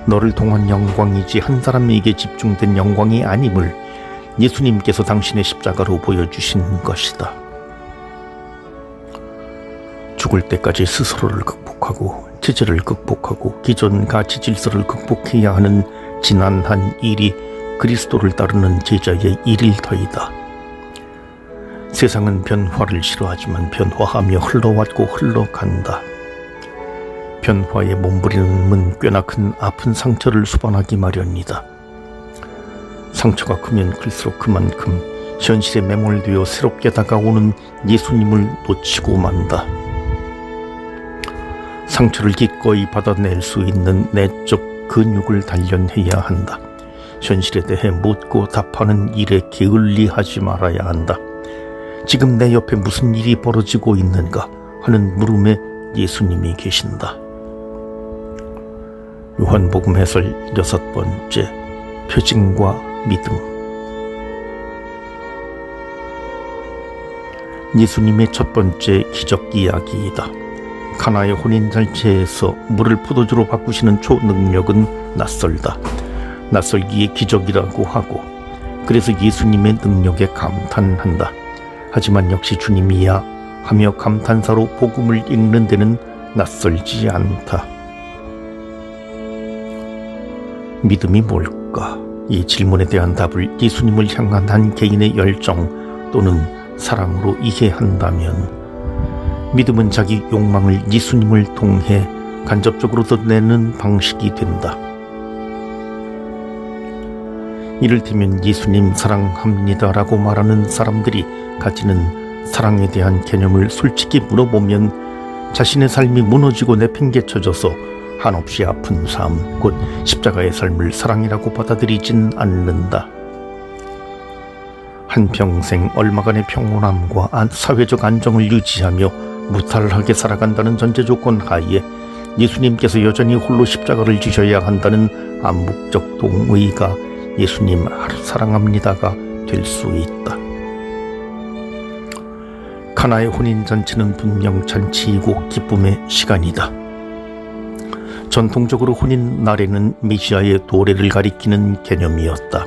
너를 통한 영광이지 한 사람에게 집중된 영광이 아님을 예수님께서 당신의 십자가로 보여주신 것이다. 죽을 때까지 스스로를 극복하고 체질을 극복하고 기존 가치 질서를 극복해야 하는 지난한 일이 그리스도를 따르는 제자의 일일 터이다. 세상은 변화를 싫어하지만 변화하며 흘러왔고 흘러간다. 변화에 몸부림은 꽤나 큰 아픈 상처를 수반하기 마련이다. 상처가 크면 클수록 그만큼 현실에 매몰되어 새롭게 다가오는 예수님을 놓치고 만다. 상처를 기꺼이 받아낼 수 있는 내적 근육을 단련해야 한다. 현실에 대해 묻고 답하는 일에 게을리하지 말아야 한다. 지금 내 옆에 무슨 일이 벌어지고 있는가 하는 물음에 예수님이 계신다. 요한복음 해설 6번째, 표징과 믿음. 예수님의 첫 번째 기적 이야기이다. 가나의 혼인잔치에서 물을 포도주로 바꾸시는 초능력은 낯설다. 낯설기에 기적이라고 하고 그래서 예수님의 능력에 감탄한다. 하지만 역시 주님이야 하며 감탄사로 복음을 읽는 데는 낯설지 않다. 믿음이 뭘까? 이 질문에 대한 답을 예수님을 향한 한 개인의 열정 또는 사랑으로 이해한다면 믿음은 자기 욕망을 예수님을 통해 간접적으로 드러내는 방식이 된다. 이를테면 예수님 사랑합니다라고 말하는 사람들이 가지는 사랑에 대한 개념을 솔직히 물어보면 자신의 삶이 무너지고 내팽개쳐져서 한없이 아픈 삶, 곧 십자가의 삶을 사랑이라고 받아들이진 않는다. 한평생 얼마간의 평온함과 사회적 안정을 유지하며 무탈하게 살아간다는 전제 조건 하에 예수님께서 여전히 홀로 십자가를 지셔야 한다는 암묵적 동의가 예수님 사랑합니다가 될 수 있다. 가나의 혼인잔치는 분명 잔치이고 기쁨의 시간이다. 전통적으로 혼인 날에는 메시아의 도래를 가리키는 개념이었다.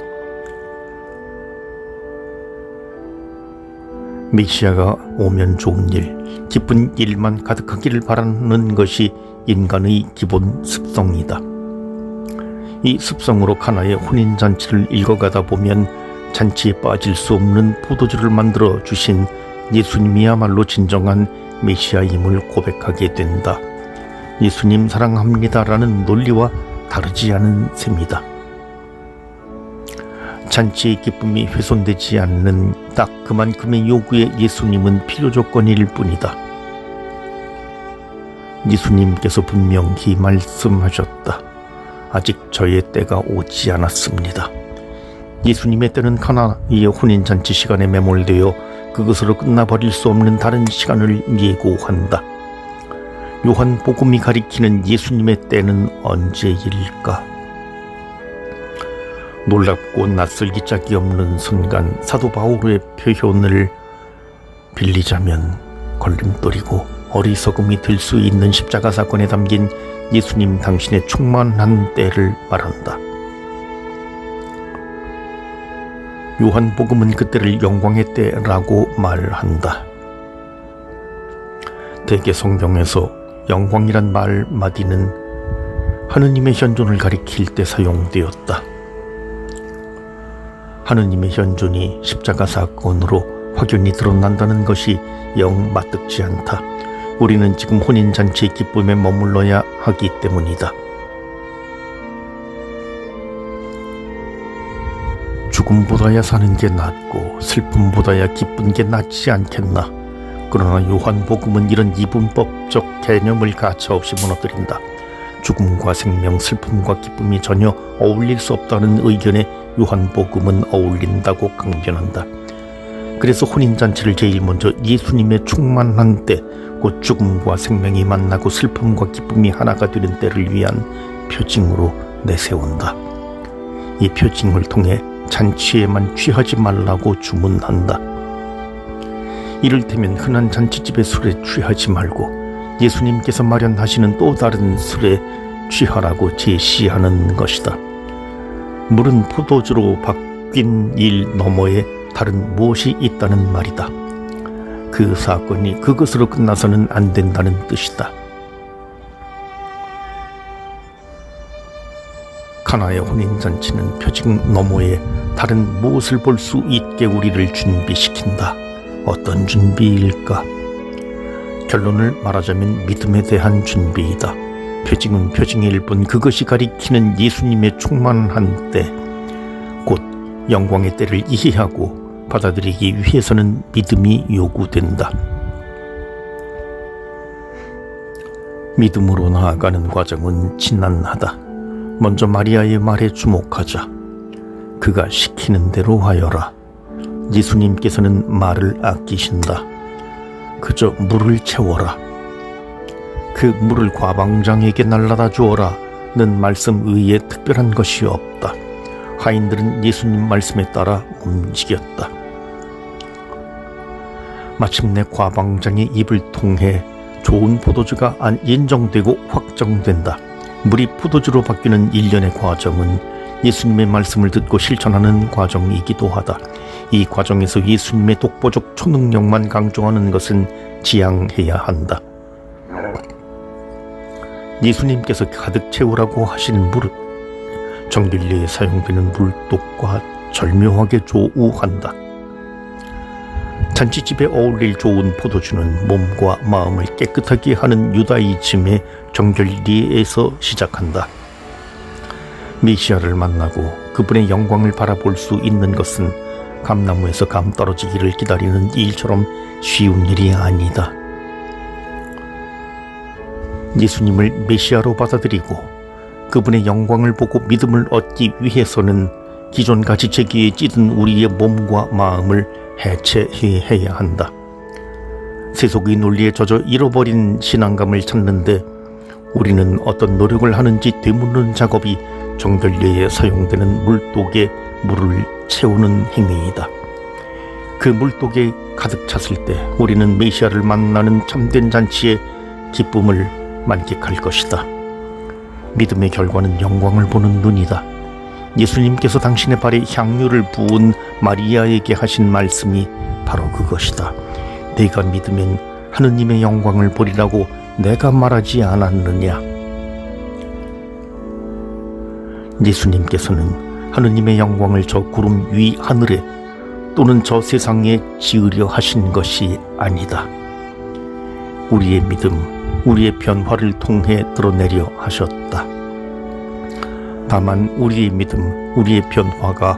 메시아가 오면 좋은 일, 기쁜 일만 가득하기를 바라는 것이 인간의 기본 습성이다. 이 습성으로 가나의 혼인잔치를 읽어가다 보면 잔치에 빠질 수 없는 포도주를 만들어 주신 예수님이야말로 진정한 메시아임을 고백하게 된다. 예수님 사랑합니다라는 논리와 다르지 않은 셈이다. 잔치의 기쁨이 훼손되지 않는 딱 그만큼의 요구에 예수님은 필요 조건일 뿐이다. 예수님께서 분명히 말씀하셨다. 아직 저의 때가 오지 않았습니다. 예수님의 때는 가나의 혼인잔치 시간에 매몰되어 그것으로 끝나버릴 수 없는 다른 시간을 예고한다. 요한복음이 가리키는 예수님의 때는 언제일까? 놀랍고 낯설기 짝이 없는 순간, 사도 바울의 표현을 빌리자면 걸림돌이고 어리석음이 될 수 있는 십자가 사건에 담긴 예수님 당신의 충만한 때를 말한다. 요한복음은 그때를 영광의 때라고 말한다. 대개 성경에서 영광이란 말 마디는 하느님의 현존을 가리킬 때 사용되었다. 하느님의 현존이 십자가 사건으로 확연히 드러난다는 것이 영 마뜩지 않다. 우리는 지금 혼인잔치의 기쁨에 머물러야 하기 때문이다. 죽음보다야 사는 게 낫고 슬픔보다야 기쁜 게 낫지 않겠나. 그러나 요한복음은 이런 이분법적 개념을 가차없이 무너뜨린다. 죽음과 생명, 슬픔과 기쁨이 전혀 어울릴 수 없다는 의견에 요한복음은 어울린다고 강변한다. 그래서 혼인잔치를 제일 먼저 예수님의 충만한 때, 곧 죽음과 생명이 만나고 슬픔과 기쁨이 하나가 되는 때를 위한 표징으로 내세운다. 이 표징을 통해 잔치에만 취하지 말라고 주문한다. 이를테면 흔한 잔치집의 술에 취하지 말고 예수님께서 마련하시는 또 다른 술에 취하라고 제시하는 것이다. 물은 포도주로 바뀐 일 너머에 다른 무엇이 있다는 말이다. 그 사건이 그것으로 끝나서는 안 된다는 뜻이다. 카나의 혼인잔치는 표징 너머에 다른 무엇을 볼 수 있게 우리를 준비시킨다. 어떤 준비일까? 결론을 말하자면 믿음에 대한 준비이다. 표징은 표징일 뿐 그것이 가리키는 예수님의 충만한 때, 곧 영광의 때를 이해하고 받아들이기 위해서는 믿음이 요구된다. 믿음으로 나아가는 과정은 지난하다. 먼저 마리아의 말에 주목하자. 그가 시키는 대로 하여라. 예수님께서는 말을 아끼신다. 그저 물을 채워라. 그 물을 과방장에게 날라다 주어라 는 말씀 외에 특별한 것이 없다. 하인들은 예수님 말씀에 따라 움직였다. 마침내 과방장의 입을 통해 좋은 포도주가 인정되고 확정된다. 물이 포도주로 바뀌는 일련의 과정은 예수님의 말씀을 듣고 실천하는 과정이기도 하다. 이 과정에서 예수님의 독보적 초능력만 강조하는 것은 지양해야 한다. 예수님께서 가득 채우라고 하신 물은 정결례에 사용되는 물독과 절묘하게 조우한다. 잔치집에 어울릴 좋은 포도주는 몸과 마음을 깨끗하게 하는 유다이즘의 정결례에서 시작한다. 메시아를 만나고 그분의 영광을 바라볼 수 있는 것은 감나무에서 감 떨어지기를 기다리는 일처럼 쉬운 일이 아니다. 예수님을 메시아로 받아들이고 그분의 영광을 보고 믿음을 얻기 위해서는 기존같이 제기에 찌든 우리의 몸과 마음을 해체해야 한다. 세속의 논리에 젖어 잃어버린 신앙감을 찾는데 우리는 어떤 노력을 하는지 되묻는 작업이 정결례에 사용되는 물독에 물을 채우는 행위이다. 그 물독에 가득 찼을 때 우리는 메시아를 만나는 참된 잔치의 기쁨을 만끽할 것이다. 믿음의 결과는 영광을 보는 눈이다. 예수님께서 당신의 발에 향유를 부은 마리아에게 하신 말씀이 바로 그것이다. 네가 믿으면 하느님의 영광을 보리라고 내가 말하지 않았느냐. 예수님께서는 하느님의 영광을 저 구름 위 하늘에 또는 저 세상에 지으려 하신 것이 아니다. 우리의 믿음, 우리의 변화를 통해 드러내려 하셨다. 다만 우리의 믿음, 우리의 변화가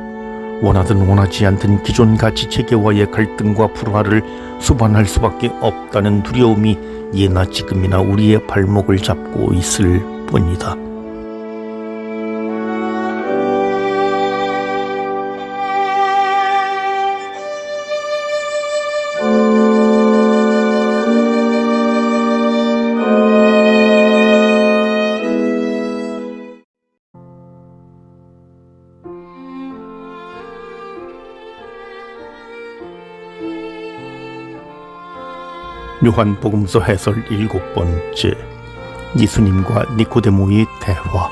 원하든 원하지 않든 기존 가치 체계와의 갈등과 불화를 수반할 수밖에 없다는 두려움이 예나 지금이나 우리의 발목을 잡고 있을 뿐이다. 요한복음서 해설 7번째. 예수님과 니코데모의 대화.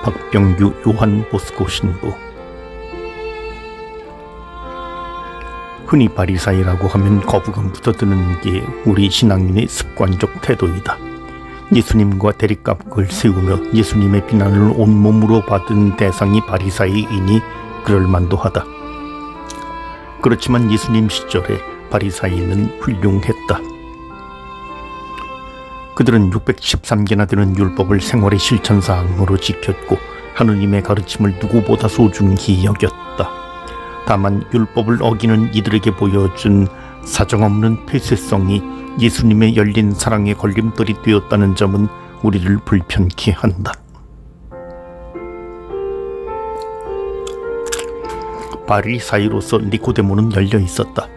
박병규 요한보스코 신부. 흔히 바리사이라고 하면 거부감부터 드는 게 우리 신앙인의 습관적 태도이다. 예수님과 대립각을 세우며 예수님의 비난을 온몸으로 받은 대상이 바리사이이니 그럴만도 하다. 그렇지만 예수님 시절에 바리사이는 훌륭했다. 그들은 613개나 되는 율법을 생활의 실천사항으로 지켰고 하느님의 가르침을 누구보다 소중히 여겼다. 다만 율법을 어기는 이들에게 보여준 사정없는 폐쇄성이 예수님의 열린 사랑의 걸림돌이 되었다는 점은 우리를 불편케 한다. 바리사이로서 니코데모는 열려 있었다.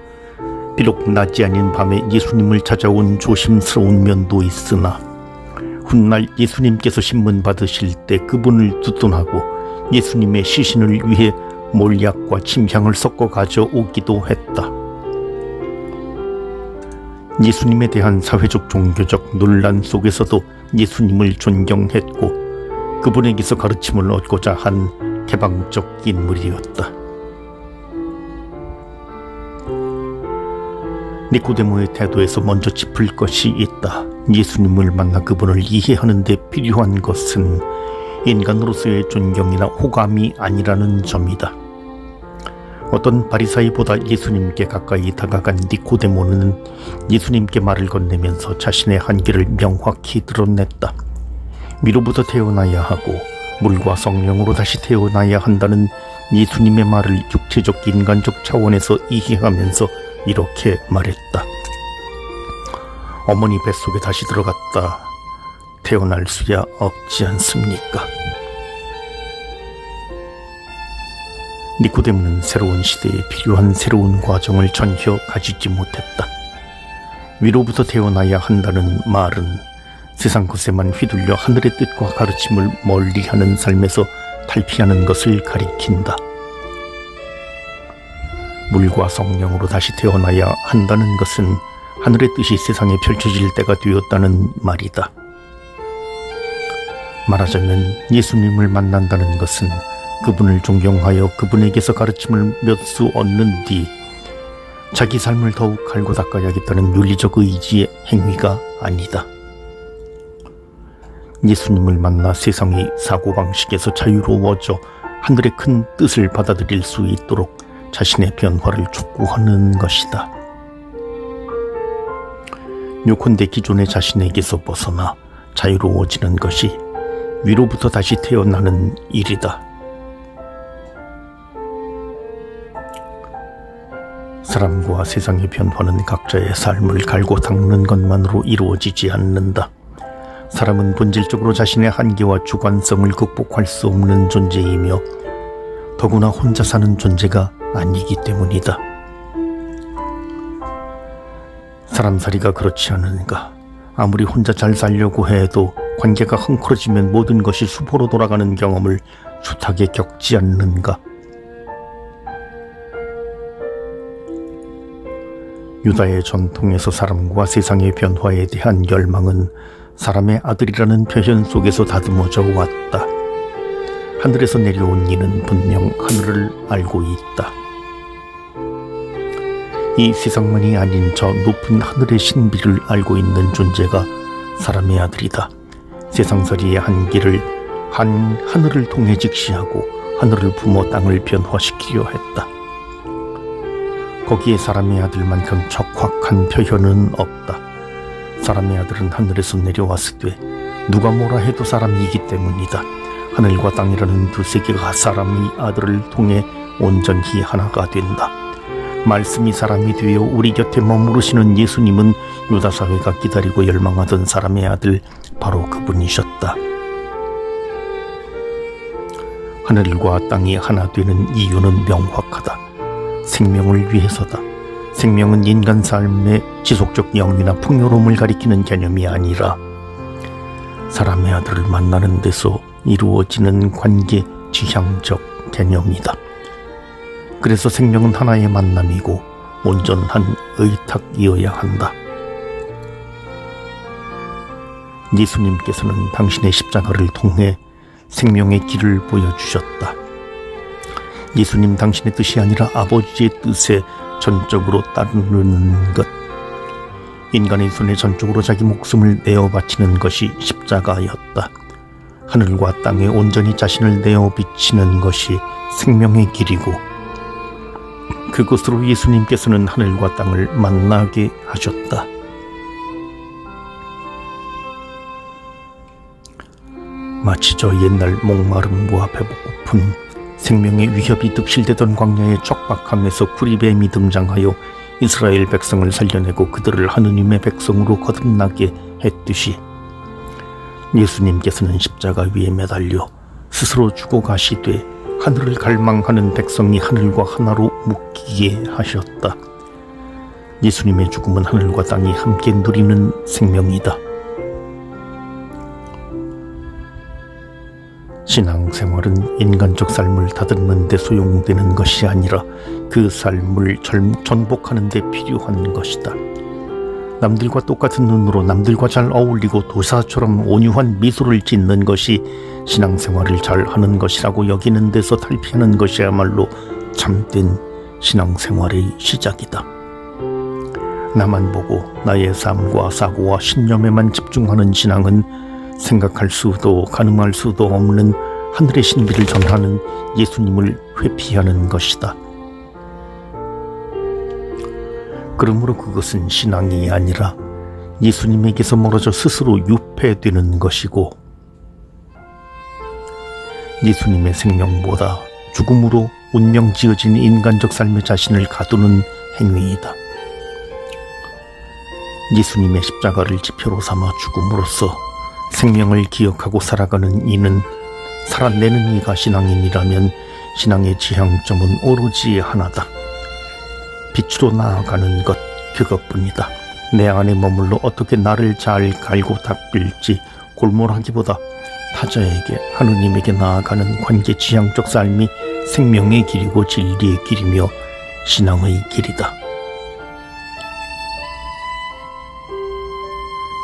비록 낮이 아닌 밤에 예수님을 찾아온 조심스러운 면도 있으나 훗날 예수님께서 신문 받으실 때 그분을 두둔하고 예수님의 시신을 위해 몰약과 침향을 섞어 가져오기도 했다. 예수님에 대한 사회적 종교적 논란 속에서도 예수님을 존경했고 그분에게서 가르침을 얻고자 한 개방적 인물이었다. 니코데모의 태도에서 먼저 짚을 것이 있다. 예수님을 만나 그분을 이해하는 데 필요한 것은 인간으로서의 존경이나 호감이 아니라는 점이다. 어떤 바리사이보다 예수님께 가까이 다가간 니코데모는 예수님께 말을 건네면서 자신의 한계를 명확히 드러냈다. 위로부터 태어나야 하고 물과 성령으로 다시 태어나야 한다는 예수님의 말을 육체적 인간적 차원에서 이해하면서 이렇게 말했다. 어머니 뱃속에 다시 들어갔다 태어날 수야 없지 않습니까? 니코데모는 새로운 시대에 필요한 새로운 과정을 전혀 가지지 못했다. 위로부터 태어나야 한다는 말은 세상 것에만 휘둘려 하늘의 뜻과 가르침을 멀리하는 삶에서 탈피하는 것을 가리킨다. 물과 성령으로 다시 태어나야 한다는 것은 하늘의 뜻이 세상에 펼쳐질 때가 되었다는 말이다. 말하자면 예수님을 만난다는 것은 그분을 존경하여 그분에게서 가르침을 몇 수 얻는 뒤 자기 삶을 더욱 갈고 닦아야겠다는 윤리적 의지의 행위가 아니다. 예수님을 만나 세상의 사고방식에서 자유로워져 하늘의 큰 뜻을 받아들일 수 있도록 자신의 변화를 촉구하는 것이다. 요컨대 기존의 자신에게서 벗어나 자유로워지는 것이 위로부터 다시 태어나는 일이다. 사람과 세상의 변화는 각자의 삶을 갈고 닦는 것만으로 이루어지지 않는다. 사람은 본질적으로 자신의 한계와 주관성을 극복할 수 없는 존재이며 더구나 혼자 사는 존재가 아니기 때문이다. 사람살이가 그렇지 않은가? 아무리 혼자 잘 살려고 해도 관계가 헝클어지면 모든 것이 수포로 돌아가는 경험을 숱하게 겪지 않는가? 유다의 전통에서 사람과 세상의 변화에 대한 열망은 사람의 아들이라는 표현 속에서 다듬어져 왔다. 하늘에서 내려온 이는 분명 하늘을 알고 있다. 이 세상만이 아닌 저 높은 하늘의 신비를 알고 있는 존재가 사람의 아들이다. 세상살이의 한계를 하늘을 통해 직시하고 하늘을 품어 땅을 변화시키려 했다. 거기에 사람의 아들만큼 적확한 표현은 없다. 사람의 아들은 하늘에서 내려왔을 때 누가 뭐라 해도 사람이기 때문이다. 하늘과 땅이라는 두 세계가 사람의 아들을 통해 온전히 하나가 된다. 말씀이 사람이 되어 우리 곁에 머무르시는 예수님은 유다 사회가 기다리고 열망하던 사람의 아들 바로 그분이셨다. 하늘과 땅이 하나 되는 이유는 명확하다. 생명을 위해서다. 생명은 인간 삶의 지속적 영위나 풍요로움을 가리키는 개념이 아니라 사람의 아들을 만나는 데서 이루어지는 관계 지향적 개념이다. 그래서 생명은 하나의 만남이고 온전한 의탁이어야 한다. 예수님께서는 당신의 십자가를 통해 생명의 길을 보여주셨다. 예수님 당신의 뜻이 아니라 아버지의 뜻에 전적으로 따르는 것. 인간의 손에 전적으로 자기 목숨을 내어 바치는 것이 십자가였다. 하늘과 땅에 온전히 자신을 내어 비치는 것이 생명의 길이고 그것으로 예수님께서는 하늘과 땅을 만나게 하셨다. 마치 저 옛날 목마름과 배고픈 생명의 위협이 득실되던 광야의 척박함에서 구리뱀이 등장하여 이스라엘 백성을 살려내고 그들을 하느님의 백성으로 거듭나게 했듯이 예수님께서는 십자가 위에 매달려 스스로 죽어가시되 하늘을 갈망하는 백성이 하늘과 하나로 묶이게 하셨다. 예수님의 죽음은 하늘과 땅이 함께 누리는 생명이다. 신앙생활은 인간적 삶을 다듬는 데 소용되는 것이 아니라 그 삶을 전복하는 데 필요한 것이다. 남들과 똑같은 눈으로 남들과 잘 어울리고 도사처럼 온유한 미소를 짓는 것이 신앙생활을 잘 하는 것이라고 여기는 데서 탈피하는 것이야말로 참된 신앙생활의 시작이다. 나만 보고 나의 삶과 사고와 신념에만 집중하는 신앙은 생각할 수도 가늠할 수도 없는 하늘의 신비를 전하는 예수님을 회피하는 것이다. 그러므로 그것은 신앙이 아니라 예수님에게서 멀어져 스스로 유폐되는 것이고, 예수님의 생명보다 죽음으로 운명지어진 인간적 삶의 자신을 가두는 행위이다. 예수님의 십자가를 지표로 삼아 죽음으로써 생명을 기억하고 살아가는 이는, 살아내는 이가 신앙인이라면 신앙의 지향점은 오로지 하나다. 빛으로 나아가는 것, 그것뿐이다. 내 안에 머물러 어떻게 나를 잘 갈고 닦을지 골몰하기보다 타자에게, 하느님에게 나아가는 관계 지향적 삶이 생명의 길이고 진리의 길이며 신앙의 길이다.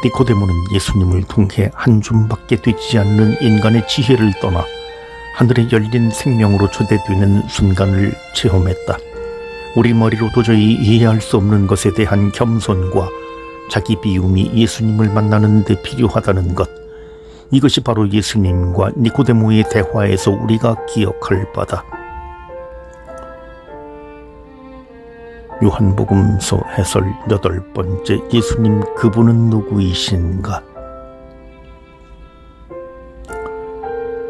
니코데모는 예수님을 통해 한 줌밖에 되지 않는 인간의 지혜를 떠나 하늘의 열린 생명으로 초대되는 순간을 체험했다. 우리 머리로 도저히 이해할 수 없는 것에 대한 겸손과 자기 비움이 예수님을 만나는 데 필요하다는 것, 이것이 바로 예수님과 니코데모의 대화에서 우리가 기억할 바다. 요한복음서 해설 8번째, 예수님 그분은 누구이신가?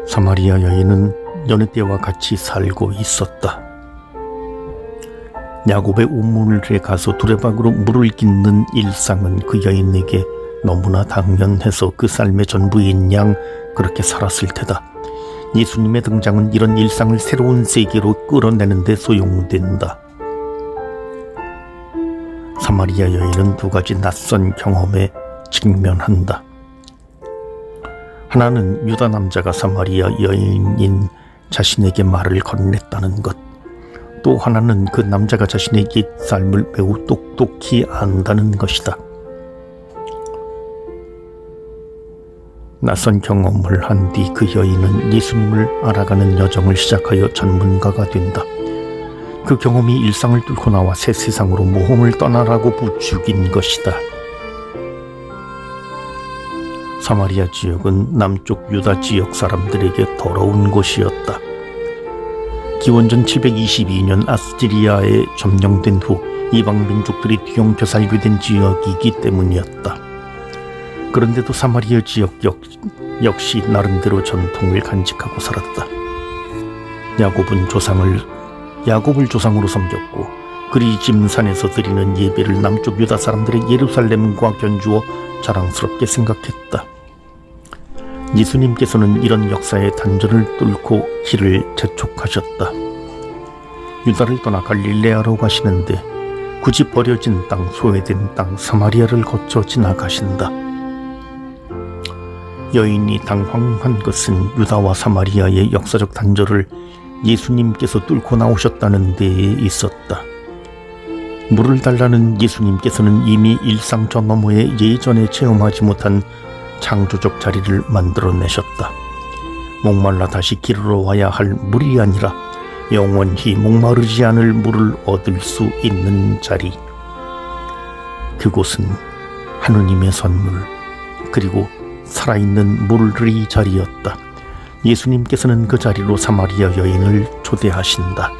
사마리아 여인은 여느 때와 같이 살고 있었다. 야곱의 우물에 가서 두레박으로 물을 깃는 일상은 그 여인에게 너무나 당연해서 그 삶의 전부인 양 그렇게 살았을 테다. 예수님의 등장은 이런 일상을 새로운 세계로 끌어내는 데 소용된다. 사마리아 여인은 두 가지 낯선 경험에 직면한다. 하나는 유다 남자가 사마리아 여인인 자신에게 말을 건넸다는 것, 또 하나는 그 남자가 자신의 옛 삶을 매우 똑똑히 안다는 것이다. 낯선 경험을 한 뒤 그 여인은 예수님을 알아가는 여정을 시작하여 전문가가 된다. 그 경험이 일상을 뚫고 나와 새 세상으로 모험을 떠나라고 부추긴 것이다. 사마리아 지역은 남쪽 유다 지역 사람들에게 더러운 곳이었다. 기원전 722년 아스티리아에 점령된 후 이방 민족들이 뒤엉켜 살게 된 지역이기 때문이었다. 그런데도 사마리아 지역 역시 나름대로 전통을 간직하고 살았다. 야곱을 조상으로 섬겼고 그리짐 산에서 드리는 예배를 남쪽 유다 사람들의 예루살렘과 견주어 자랑스럽게 생각했다. 예수님께서는 이런 역사의 단절을 뚫고 길을 재촉하셨다. 유다를 떠나 갈릴레아로 가시는데 굳이 버려진 땅, 소외된 땅 사마리아를 거쳐 지나가신다. 여인이 당황한 것은 유다와 사마리아의 역사적 단절을 예수님께서 뚫고 나오셨다는 데에 있었다. 물을 달라는 예수님께서는 이미 일상 저 너머에 예전에 체험하지 못한 창조적 자리를 만들어내셨다. 목말라 다시 기르러 와야 할 물이 아니라 영원히 목마르지 않을 물을 얻을 수 있는 자리. 그곳은 하느님의 선물, 그리고 살아있는 물의 자리였다. 예수님께서는 그 자리로 사마리아 여인을 초대하신다.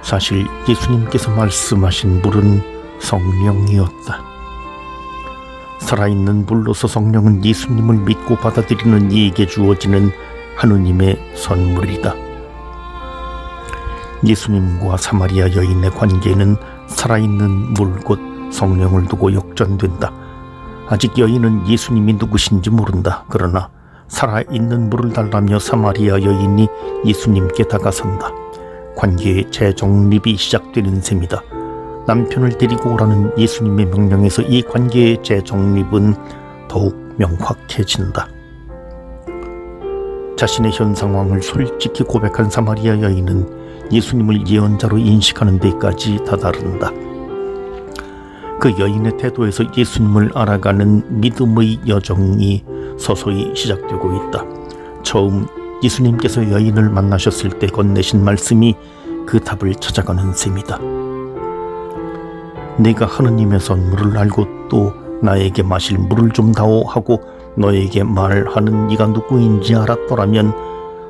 사실 예수님께서 말씀하신 물은 성령이었다. 살아있는 물로서 성령은 예수님을 믿고 받아들이는 이에게 주어지는 하느님의 선물이다. 예수님과 사마리아 여인의 관계는 살아있는 물 곧 성령을 두고 역전된다. 아직 여인은 예수님이 누구신지 모른다. 그러나 살아있는 물을 달라며 사마리아 여인이 예수님께 다가선다. 관계의 재정립이 시작되는 셈이다. 남편을 데리고 오라는 예수님의 명령에서 이 관계의 재정립은 더욱 명확해진다. 자신의 현 상황을 솔직히 고백한 사마리아 여인은 예수님을 예언자로 인식하는 데까지 다다른다. 그 여인의 태도에서 예수님을 알아가는 믿음의 여정이 서서히 시작되고 있다. 처음 예수님께서 여인을 만나셨을 때 건네신 말씀이 그 답을 찾아가는 셈이다. 내가 하느님의 선물을 알고 또 나에게 마실 물을 좀 다오 하고 너에게 말하는 이가 누구인지 알았더라면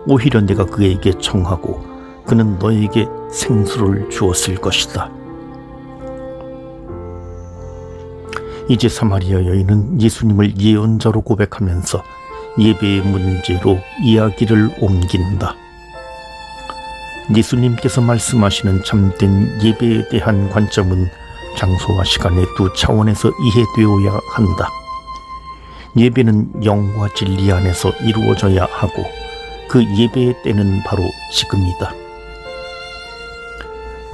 오히려 내가 그에게 청하고 그는 너에게 생수를 주었을 것이다. 이제 사마리아 여인은 예수님을 예언자로 고백하면서 예배의 문제로 이야기를 옮긴다. 예수님께서 말씀하시는 참된 예배에 대한 관점은 장소와 시간의 두 차원에서 이해되어야 한다. 예배는 영과 진리 안에서 이루어져야 하고 그 예배의 때는 바로 지금이다.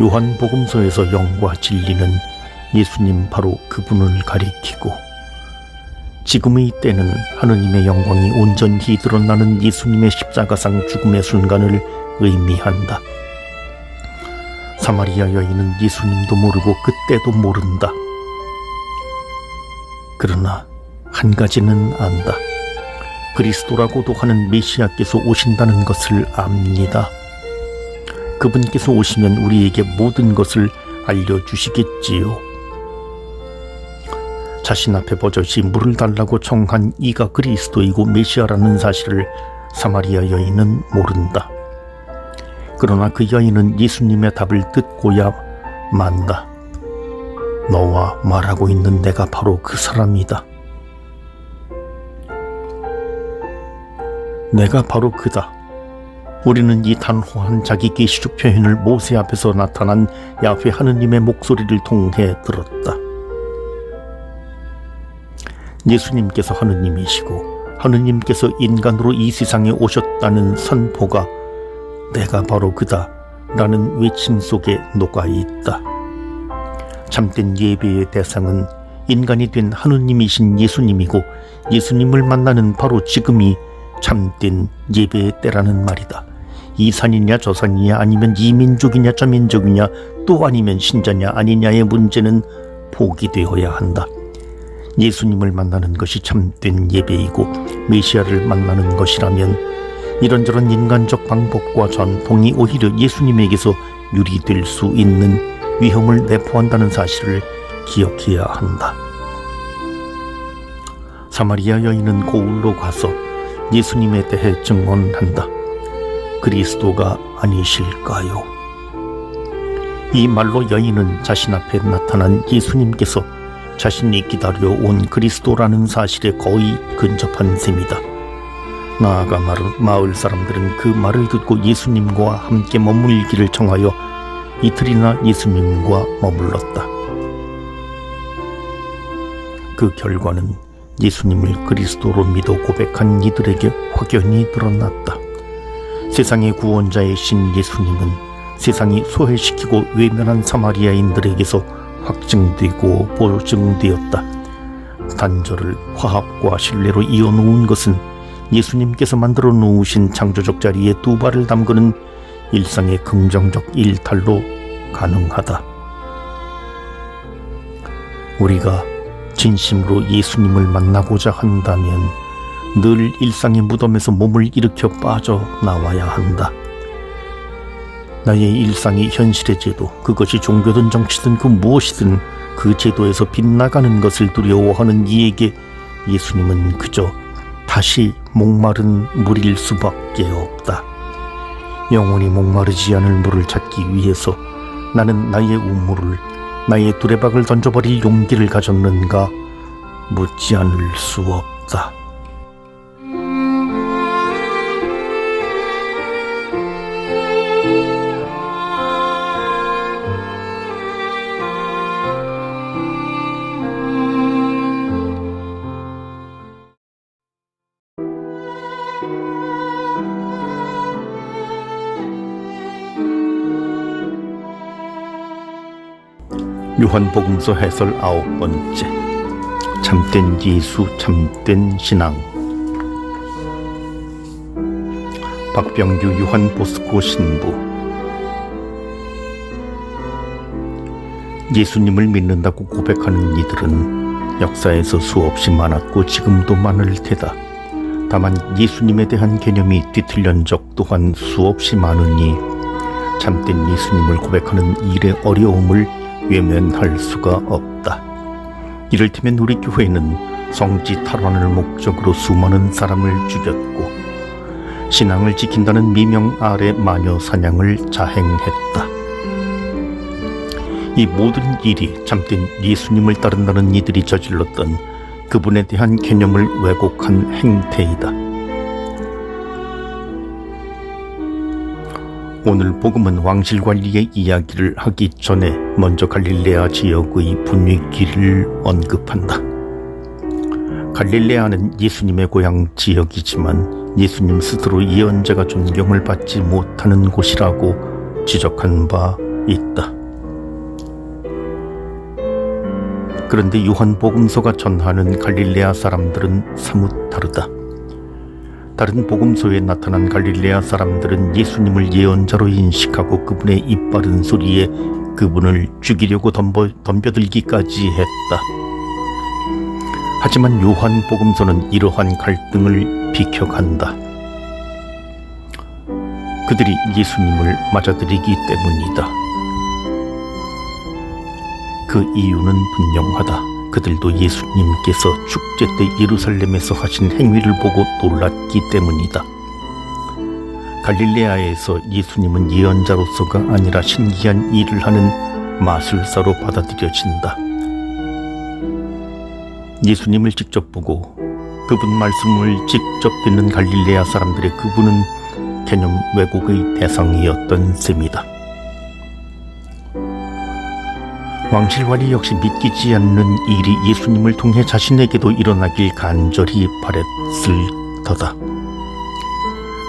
요한복음서에서 영과 진리는 예수님 바로 그분을 가리키고 지금의 때는 하느님의 영광이 온전히 드러나는 예수님의 십자가상 죽음의 순간을 의미한다. 사마리아 여인은 예수님도 모르고 그때도 모른다. 그러나 한 가지는 안다. 그리스도라고도 하는 메시아께서 오신다는 것을 압니다. 그분께서 오시면 우리에게 모든 것을 알려주시겠지요. 자신 앞에 버젓이 물을 달라고 청한 이가 그리스도이고 메시아라는 사실을 사마리아 여인은 모른다. 그러나 그 여인은 예수님의 답을 듣고야 만다. 너와 말하고 있는 내가 바로 그 사람이다. 내가 바로 그다. 우리는 이 단호한 자기 계시적 표현을 모세 앞에서 나타난 야훼 하느님의 목소리를 통해 들었다. 예수님께서 하느님이시고 하느님께서 인간으로 이 세상에 오셨다는 선포가 내가 바로 그다 라는 외침 속에 녹아있다. 참된 예배의 대상은 인간이 된 하느님이신 예수님이고 예수님을 만나는 바로 지금이 참된 예배의 때라는 말이다. 이 산이냐 저 산이냐 아니면 이 민족이냐 저 민족이냐 또 아니면 신자냐 아니냐의 문제는 포기되어야 한다. 예수님을 만나는 것이 참된 예배이고 메시아를 만나는 것이라면 이런저런 인간적 방법과 전통이 오히려 예수님에게서 유리될 수 있는 위험을 내포한다는 사실을 기억해야 한다. 사마리아 여인은 고을로 가서 예수님에 대해 증언한다. 그리스도가 아니실까요? 이 말로 여인은 자신 앞에 나타난 예수님께서 자신이 기다려온 그리스도라는 사실에 거의 근접한 셈이다. 나아가 마을 사람들은 그 말을 듣고 예수님과 함께 머물기를 청하여 이틀이나 예수님과 머물렀다. 그 결과는 예수님을 그리스도로 믿어 고백한 이들에게 확연히 드러났다. 세상의 구원자의 신 예수님은 세상이 소외시키고 외면한 사마리아인들에게서 확증되고 보증되었다. 단절을 화합과 신뢰로 이어놓은 것은 예수님께서 만들어 놓으신 창조적 자리에 두 발을 담그는 일상의 긍정적 일탈로 가능하다. 우리가 진심으로 예수님을 만나고자 한다면 늘 일상의 무덤에서 몸을 일으켜 빠져나와야 한다. 나의 일상이 현실의 제도, 그것이 종교든 정치든 그 무엇이든 그 제도에서 빗나가는 것을 두려워하는 이에게 예수님은 그저 다시 목마른 물일 수밖에 없다. 영원히 목마르지 않을 물을 찾기 위해서 나는 나의 우물을, 나의 두레박을 던져버릴 용기를 가졌는가 묻지 않을 수 없다. 요한복음서 해설 9번째. 참된 예수, 참된 신앙. 박병규 요한보스코 신부. 예수님을 믿는다고 고백하는 이들은 역사에서 수없이 많았고 지금도 많을 테다. 다만 예수님에 대한 개념이 뒤틀린 적 또한 수없이 많으니 참된 예수님을 고백하는 일의 어려움을 외면할 수가 없다. 이를테면 우리 교회는 성지 탈환을 목적으로 수많은 사람을 죽였고 신앙을 지킨다는 미명 아래 마녀 사냥을 자행했다. 이 모든 일이 참된 예수님을 따른다는 이들이 저질렀던 그분에 대한 개념을 왜곡한 행태이다. 오늘 복음은 왕실관리의 이야기를 하기 전에 먼저 갈릴레아 지역의 분위기를 언급한다. 갈릴레아는 예수님의 고향 지역이지만 예수님 스스로 예언자가 존경을 받지 못하는 곳이라고 지적한 바 있다. 그런데 요한복음서가 전하는 갈릴레아 사람들은 사뭇 다르다. 다른 복음서에 나타난 갈릴레아 사람들은 예수님을 예언자로 인식하고 그분의 입바른 소리에 그분을 죽이려고 덤벼들기까지 했다. 하지만 요한복음서는 이러한 갈등을 비켜간다. 그들이 예수님을 맞아들이기 때문이다. 그 이유는 분명하다. 그들도 예수님께서 축제 때 예루살렘에서 하신 행위를 보고 놀랐기 때문이다. 갈릴레아에서 예수님은 예언자로서가 아니라 신기한 일을 하는 마술사로 받아들여진다. 예수님을 직접 보고 그분 말씀을 직접 듣는 갈릴레아 사람들의 그분은 개념 왜곡의 대상이었던 셈이다. 왕실관리 역시 믿기지 않는 일이 예수님을 통해 자신에게도 일어나길 간절히 바랬을 터다.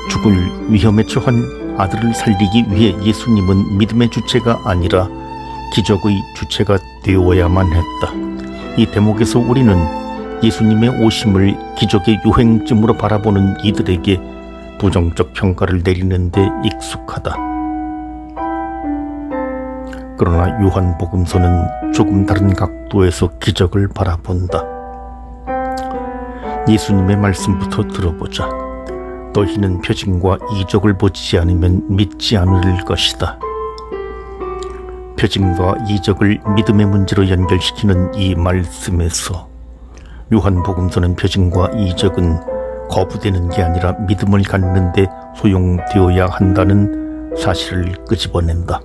죽을 위험에 처한 아들을 살리기 위해 예수님은 믿음의 주체가 아니라 기적의 주체가 되어야만 했다. 이 대목에서 우리는 예수님의 오심을 기적의 유행쯤으로 바라보는 이들에게 부정적 평가를 내리는 데 익숙하다. 그러나 요한복음서는 조금 다른 각도에서 기적을 바라본다. 예수님의 말씀부터 들어보자. 너희는 표징과 이적을 보지 않으면 믿지 않을 것이다. 표징과 이적을 믿음의 문제로 연결시키는 이 말씀에서 요한복음서는 표징과 이적은 거부되는 게 아니라 믿음을 갖는 데 소용되어야 한다는 사실을 끄집어낸다.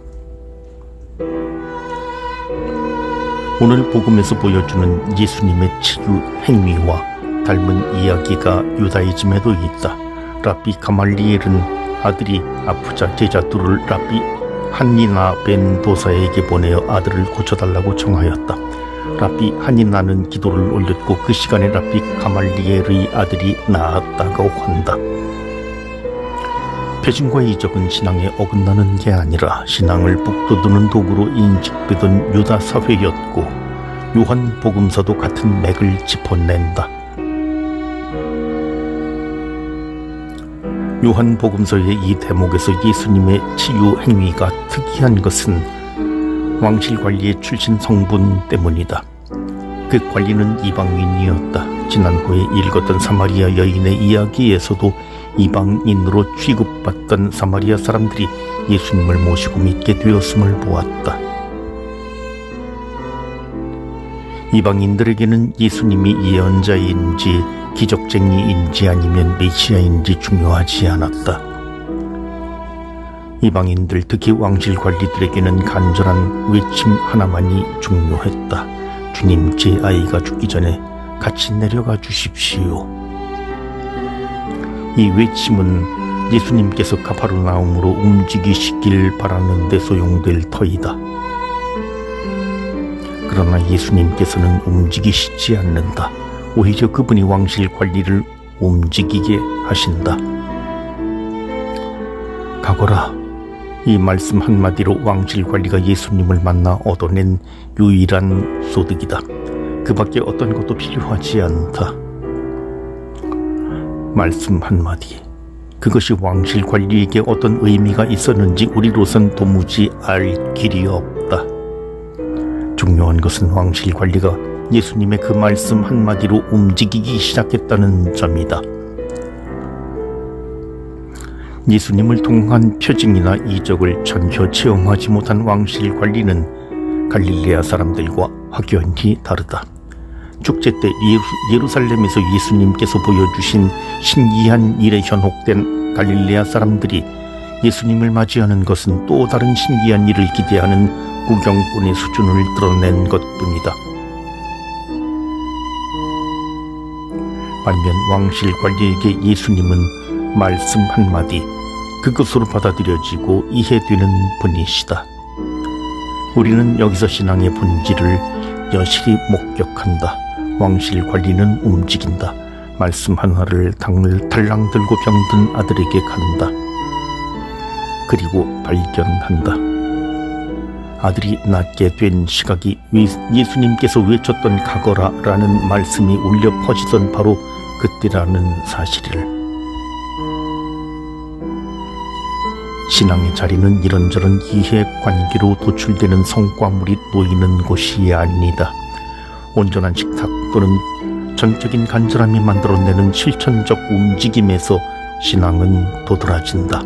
오늘 복음에서 보여주는 예수님의 치유 행위와 닮은 이야기가 유다이즘에도 있다. 랍비 가말리엘은 아들이 아프자 제자들을 랍비 한니나 벤 도사에게 보내어 아들을 고쳐달라고 청하였다. 랍비 한니나는 기도를 올렸고 그 시간에 랍비 가말리엘의 아들이 나았다고 한다. 표징과 이적은 신앙에 어긋나는 게 아니라 신앙을 북돋우는 도구로 인식되던 유다 사회였고 요한복음서도 같은 맥을 짚어낸다. 요한복음서의 이 대목에서 예수님의 치유 행위가 특이한 것은 왕실관리의 출신 성분 때문이다. 그 관리는 이방인이었다. 지난 후에 읽었던 사마리아 여인의 이야기에서도 이방인으로 취급받던 사마리아 사람들이 예수님을 모시고 믿게 되었음을 보았다. 이방인들에게는 예수님이 예언자인지 기적쟁이인지 아니면 메시아인지 중요하지 않았다. 이방인들, 특히 왕실 관리들에게는 간절한 외침 하나만이 중요했다. 주님, 제 아이가 죽기 전에 같이 내려가 주십시오. 이 외침은 예수님께서 가파르나움으로 움직이시길 바라는 데 소용될 터이다. 그러나 예수님께서는 움직이시지 않는다. 오히려 그분이 왕실 관리를 움직이게 하신다. 가거라, 이 말씀 한마디로 왕실관리가 예수님을 만나 얻어낸 유일한 소득이다. 그 밖에 어떤 것도 필요하지 않다. 말씀 한마디, 그것이 왕실관리에게 어떤 의미가 있었는지 우리로선 도무지 알 길이 없다. 중요한 것은 왕실관리가 예수님의 그 말씀 한마디로 움직이기 시작했다는 점이다. 예수님을 통한 표징이나 이적을 전혀 체험하지 못한 왕실관리는 갈릴레아 사람들과 확연히 다르다. 축제 때 예루살렘에서 예수님께서 보여주신 신기한 일에 현혹된 갈릴레아 사람들이 예수님을 맞이하는 것은 또 다른 신기한 일을 기대하는 구경꾼의 수준을 드러낸 것뿐이다. 반면 왕실관리에게 예수님은 말씀 한마디, 그것으로 받아들여지고 이해되는 분이시다. 우리는 여기서 신앙의 본질을 여실히 목격한다. 왕실관리는 움직인다. 말씀 하나를 달랑 들고 병든 아들에게 간다. 그리고 발견한다. 아들이 낫게 된 시각이 예수님께서 외쳤던 가거라라는 말씀이 울려 퍼지던 바로 그때라는 사실을. 신앙의 자리는 이런저런 이해관계로 도출되는 성과물이 놓이는 곳이 아니다. 온전한 식탁 또는 전적인 간절함이 만들어내는 실천적 움직임에서 신앙은 도드라진다.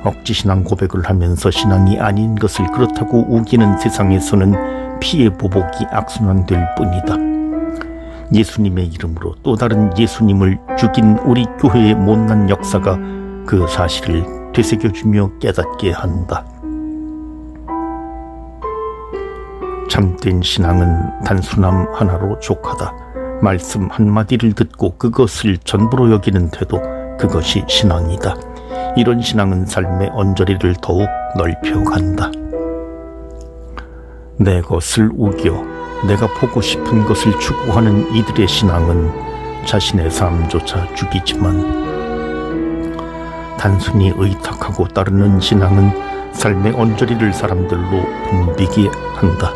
억지신앙 고백을 하면서 신앙이 아닌 것을 그렇다고 우기는 세상에서는 피해 보복이 악순환될 뿐이다. 예수님의 이름으로 또 다른 예수님을 죽인 우리 교회의 못난 역사가 그 사실을 되새겨주며 깨닫게 한다. 참된 신앙은 단순함 하나로 족하다. 말씀 한마디를 듣고 그것을 전부로 여기는 태도, 그것이 신앙이다. 이런 신앙은 삶의 언저리를 더욱 넓혀간다. 내 것을 우겨 내가 보고 싶은 것을 추구하는 이들의 신앙은 자신의 삶조차 죽이지만, 단순히 의탁하고 따르는 신앙은 삶의 언저리를 사람들로 붐비게 한다.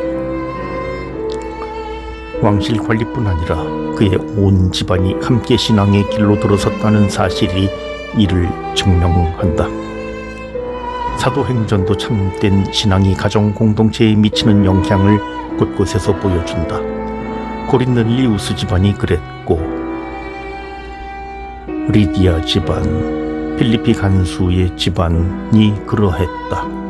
왕실관리뿐 아니라 그의 온 집안이 함께 신앙의 길로 들어섰다는 사실이 이를 증명한다. 사도행전도 참된 신앙이 가정 공동체에 미치는 영향을 곳곳에서 보여준다. 고린넬리우스 집안이 그랬고, 리디아 집안, 필리피 간수의 집안이 그러했다.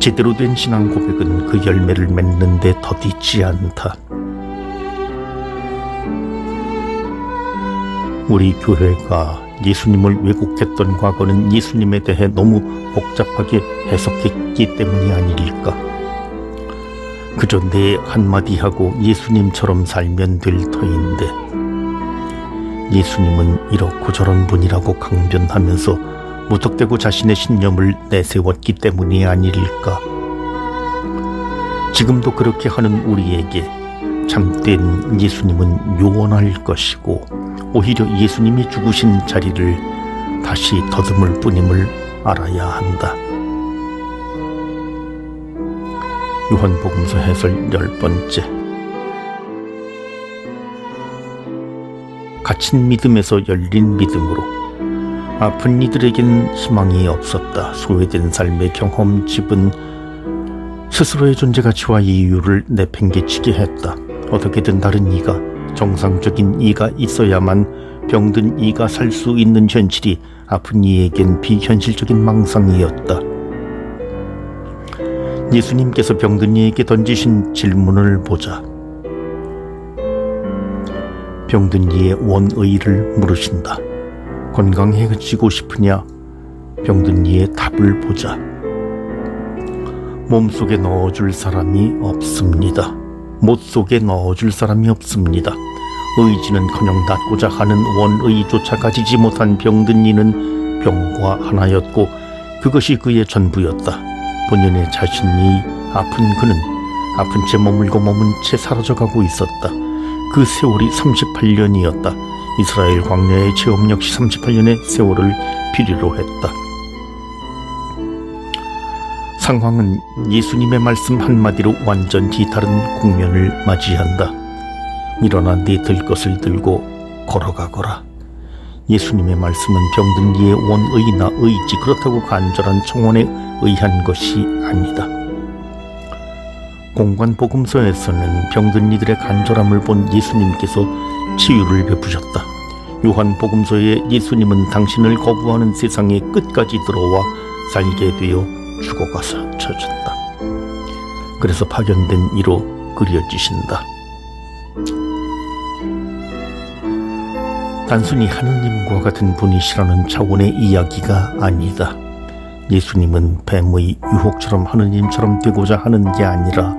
제대로 된 신앙 고백은 그 열매를 맺는 데 더디지 않다. 우리 교회가 예수님을 왜곡했던 과거는 예수님에 대해 너무 복잡하게 해석했기 때문이 아닐까. 그저 내 한마디 하고 예수님처럼 살면 될 터인데, 예수님은 이렇고 저런 분이라고 강변하면서 무턱대고 자신의 신념을 내세웠기 때문이 아닐까. 지금도 그렇게 하는 우리에게 참된 예수님은 요원할 것이고, 오히려 예수님이 죽으신 자리를 다시 더듬을 뿐임을 알아야 한다. 요한복음서 해설 10번째. 갇힌 믿음에서 열린 믿음으로. 아픈 이들에겐 희망이 없었다. 소외된 삶의 경험집은 스스로의 존재 가치와 이유를 내팽개치게 했다. 어떻게든 다른 이가, 정상적인 이가 있어야만 병든 이가 살 수 있는 현실이 아픈 이에겐 비현실적인 망상이었다. 예수님께서 병든 이에게 던지신 질문을 보자. 병든 이의 원의를 물으신다. 건강해지고 싶으냐? 병든 이의 답을 보자. 몸속에 넣어줄 사람이 없습니다. 못 속에 넣어줄 사람이 없습니다. 의지는커녕 낫고자 하는 원의조차 가지지 못한 병든 이는 병과 하나였고, 그것이 그의 전부였다. 본연의 자신이 아픈 그는 아픈 채 머물고 머문 채 사라져가고 있었다. 그 세월이 38년이었다. 이스라엘 광야의 체험 역시 38년의 세월을 필요로 했다. 상황은 예수님의 말씀 한마디로 완전히 다른 국면을 맞이한다. 일어나 네 들 것을 들고 걸어가거라. 예수님의 말씀은 병든 이의 원의나 의지, 그렇다고 간절한 청원에 의한 것이 아니다. 공관복음서에서는 병든 이들의 간절함을 본 예수님께서 치유를 베푸셨다. 요한복음서에 예수님은 당신을 거부하는 세상의 끝까지 들어와 살게 되어 죽어가서 쳐졌다. 그래서 파견된 이로 그려지신다. 단순히 하느님과 같은 분이시라는 차원의 이야기가 아니다. 예수님은 뱀의 유혹처럼 하느님처럼 되고자 하는 게 아니라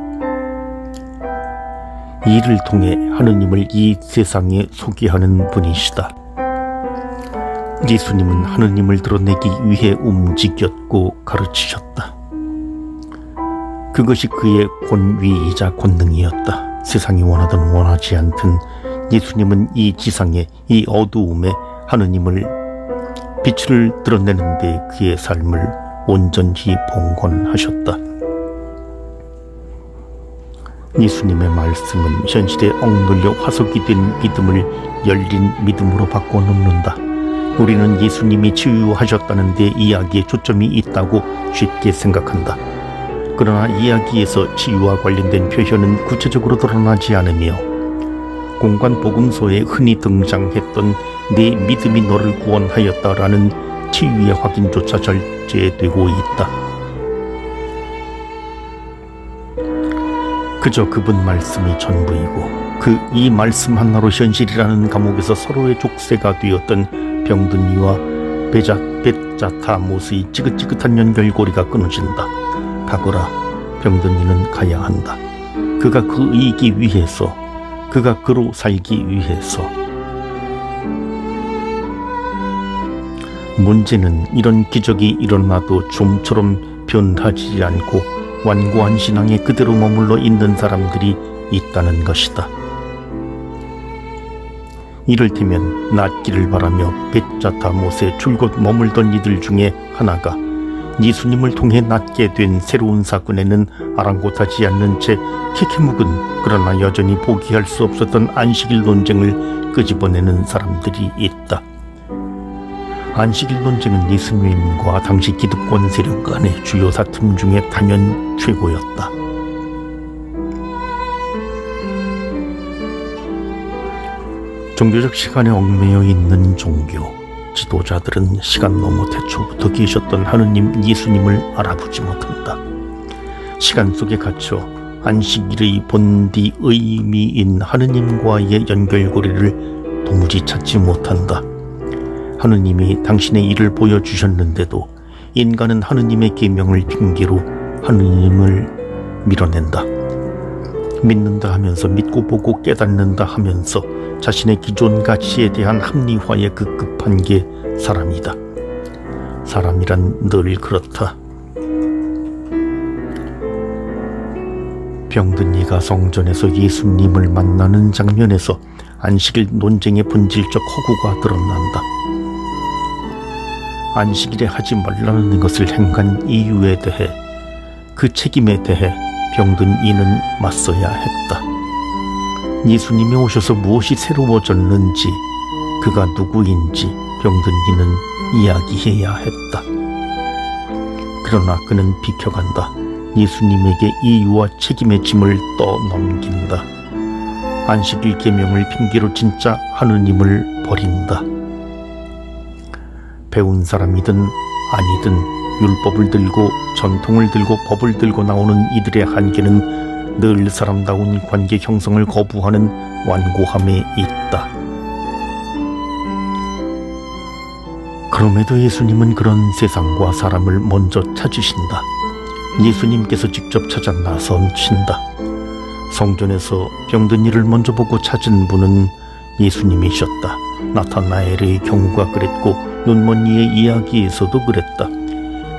이를 통해 하느님을 이 세상에 소개하는 분이시다. 예수님은 하느님을 드러내기 위해 움직였고 가르치셨다. 그것이 그의 권위이자 권능이었다. 세상이 원하든 원하지 않든 예수님은 이 지상에, 이 어두움에 하느님을 빛을 드러내는 데 그의 삶을 온전히 봉헌하셨다. 예수님의 말씀은 현실에 억눌려 화석이 된 믿음을 열린 믿음으로 바꿔놓는다. 우리는 예수님이 치유하셨다는 데 이야기에 초점이 있다고 쉽게 생각한다. 그러나 이야기에서 치유와 관련된 표현은 구체적으로 드러나지 않으며 공관복음서에 흔히 등장했던 내 믿음이 너를 구원하였다라는 치유의 확인조차 절제되고 있다. 그저 그분 말씀이 전부이고 이 말씀 하나로 현실이라는 감옥에서 서로의 족쇄가 되었던 병든 이와 벳자타못의 지긋지긋한 연결고리가 끊어진다. 가거라. 병든 이는 가야 한다. 그가 그이기 위해서, 그가 그로 살기 위해서. 문제는 이런 기적이 일어나도 좀처럼 변하지 않고 완고한 신앙에 그대로 머물러 있는 사람들이 있다는 것이다. 이를테면 낫기를 바라며 벳자타못에 줄곧 머물던 이들 중에 하나가 예수님을 통해 낫게 된 새로운 사건에는 아랑곳하지 않는 채 캐캐묵은 그러나 여전히 포기할 수 없었던 안식일 논쟁을 끄집어내는 사람들이 있다. 안식일 논쟁은 예수님과 당시 기득권 세력 간의 주요 다툼 중에 단연 최고였다. 종교적 시간에 얽매여 있는 종교 지도자들은 시간 너머 태초부터 계셨던 하느님 예수님을 알아보지 못한다. 시간 속에 갇혀 안식일의 본디 의미인 하느님과의 연결고리를 도무지 찾지 못한다. 하느님이 당신의 일을 보여주셨는데도 인간은 하느님의 계명을 핑계로 하느님을 밀어낸다. 믿는다 하면서 믿고 보고 깨닫는다 하면서 자신의 기존 가치에 대한 합리화에 급급한 게 사람이다. 사람이란 늘 그렇다. 병든 이가 성전에서 예수님을 만나는 장면에서 안식일 논쟁의 본질적 허구가 드러난다. 안식일에 하지 말라는 것을 행한 이유에 대해, 그 책임에 대해 병든 이는 맞서야 했다. 예수님이 오셔서 무엇이 새로워졌는지, 그가 누구인지 병든 이는 이야기해야 했다. 그러나 그는 비켜간다. 예수님에게 이유와 책임의 짐을 떠넘긴다. 안식일 계명을 핑계로 진짜 하느님을 버린다. 배운 사람이든 아니든 율법을 들고 전통을 들고 법을 들고 나오는 이들의 한계는 늘 사람다운 관계 형성을 거부하는 완고함에 있다. 그럼에도 예수님은 그런 세상과 사람을 먼저 찾으신다. 예수님께서 직접 찾아 나서신다. 성전에서 병든 이를 먼저 보고 찾은 분은 예수님이셨다. 나타나엘의 경우가 그랬고 눈먼 이의 이야기에서도 그랬다.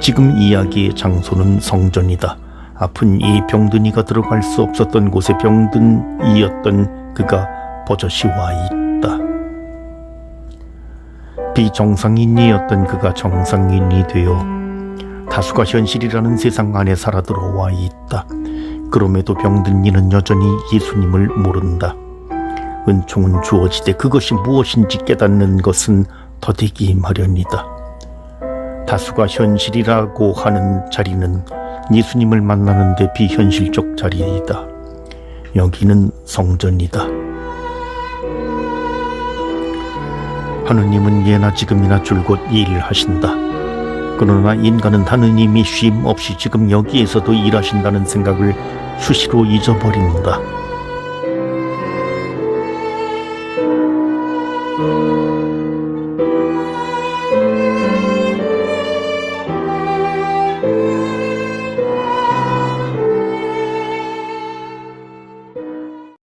지금 이야기의 장소는 성전이다. 아픈 이 병든 이가 들어갈 수 없었던 곳에 병든 이였던 그가 버젓이 와 있다. 비정상인이었던 그가 정상인이 되어 다수가 현실이라는 세상 안에 살아 들어와 있다. 그럼에도 병든 이는 여전히 예수님을 모른다. 은총은 주어지되 그것이 무엇인지 깨닫는 것은 더디기 마련이다. 다수가 현실이라고 하는 자리는 예수님을 만나는 데 비현실적 자리이다. 여기는 성전이다. 하느님은 예나 지금이나 줄곧 일하신다. 그러나 인간은 하느님이 쉼 없이 지금 여기에서도 일하신다는 생각을 수시로 잊어버린다.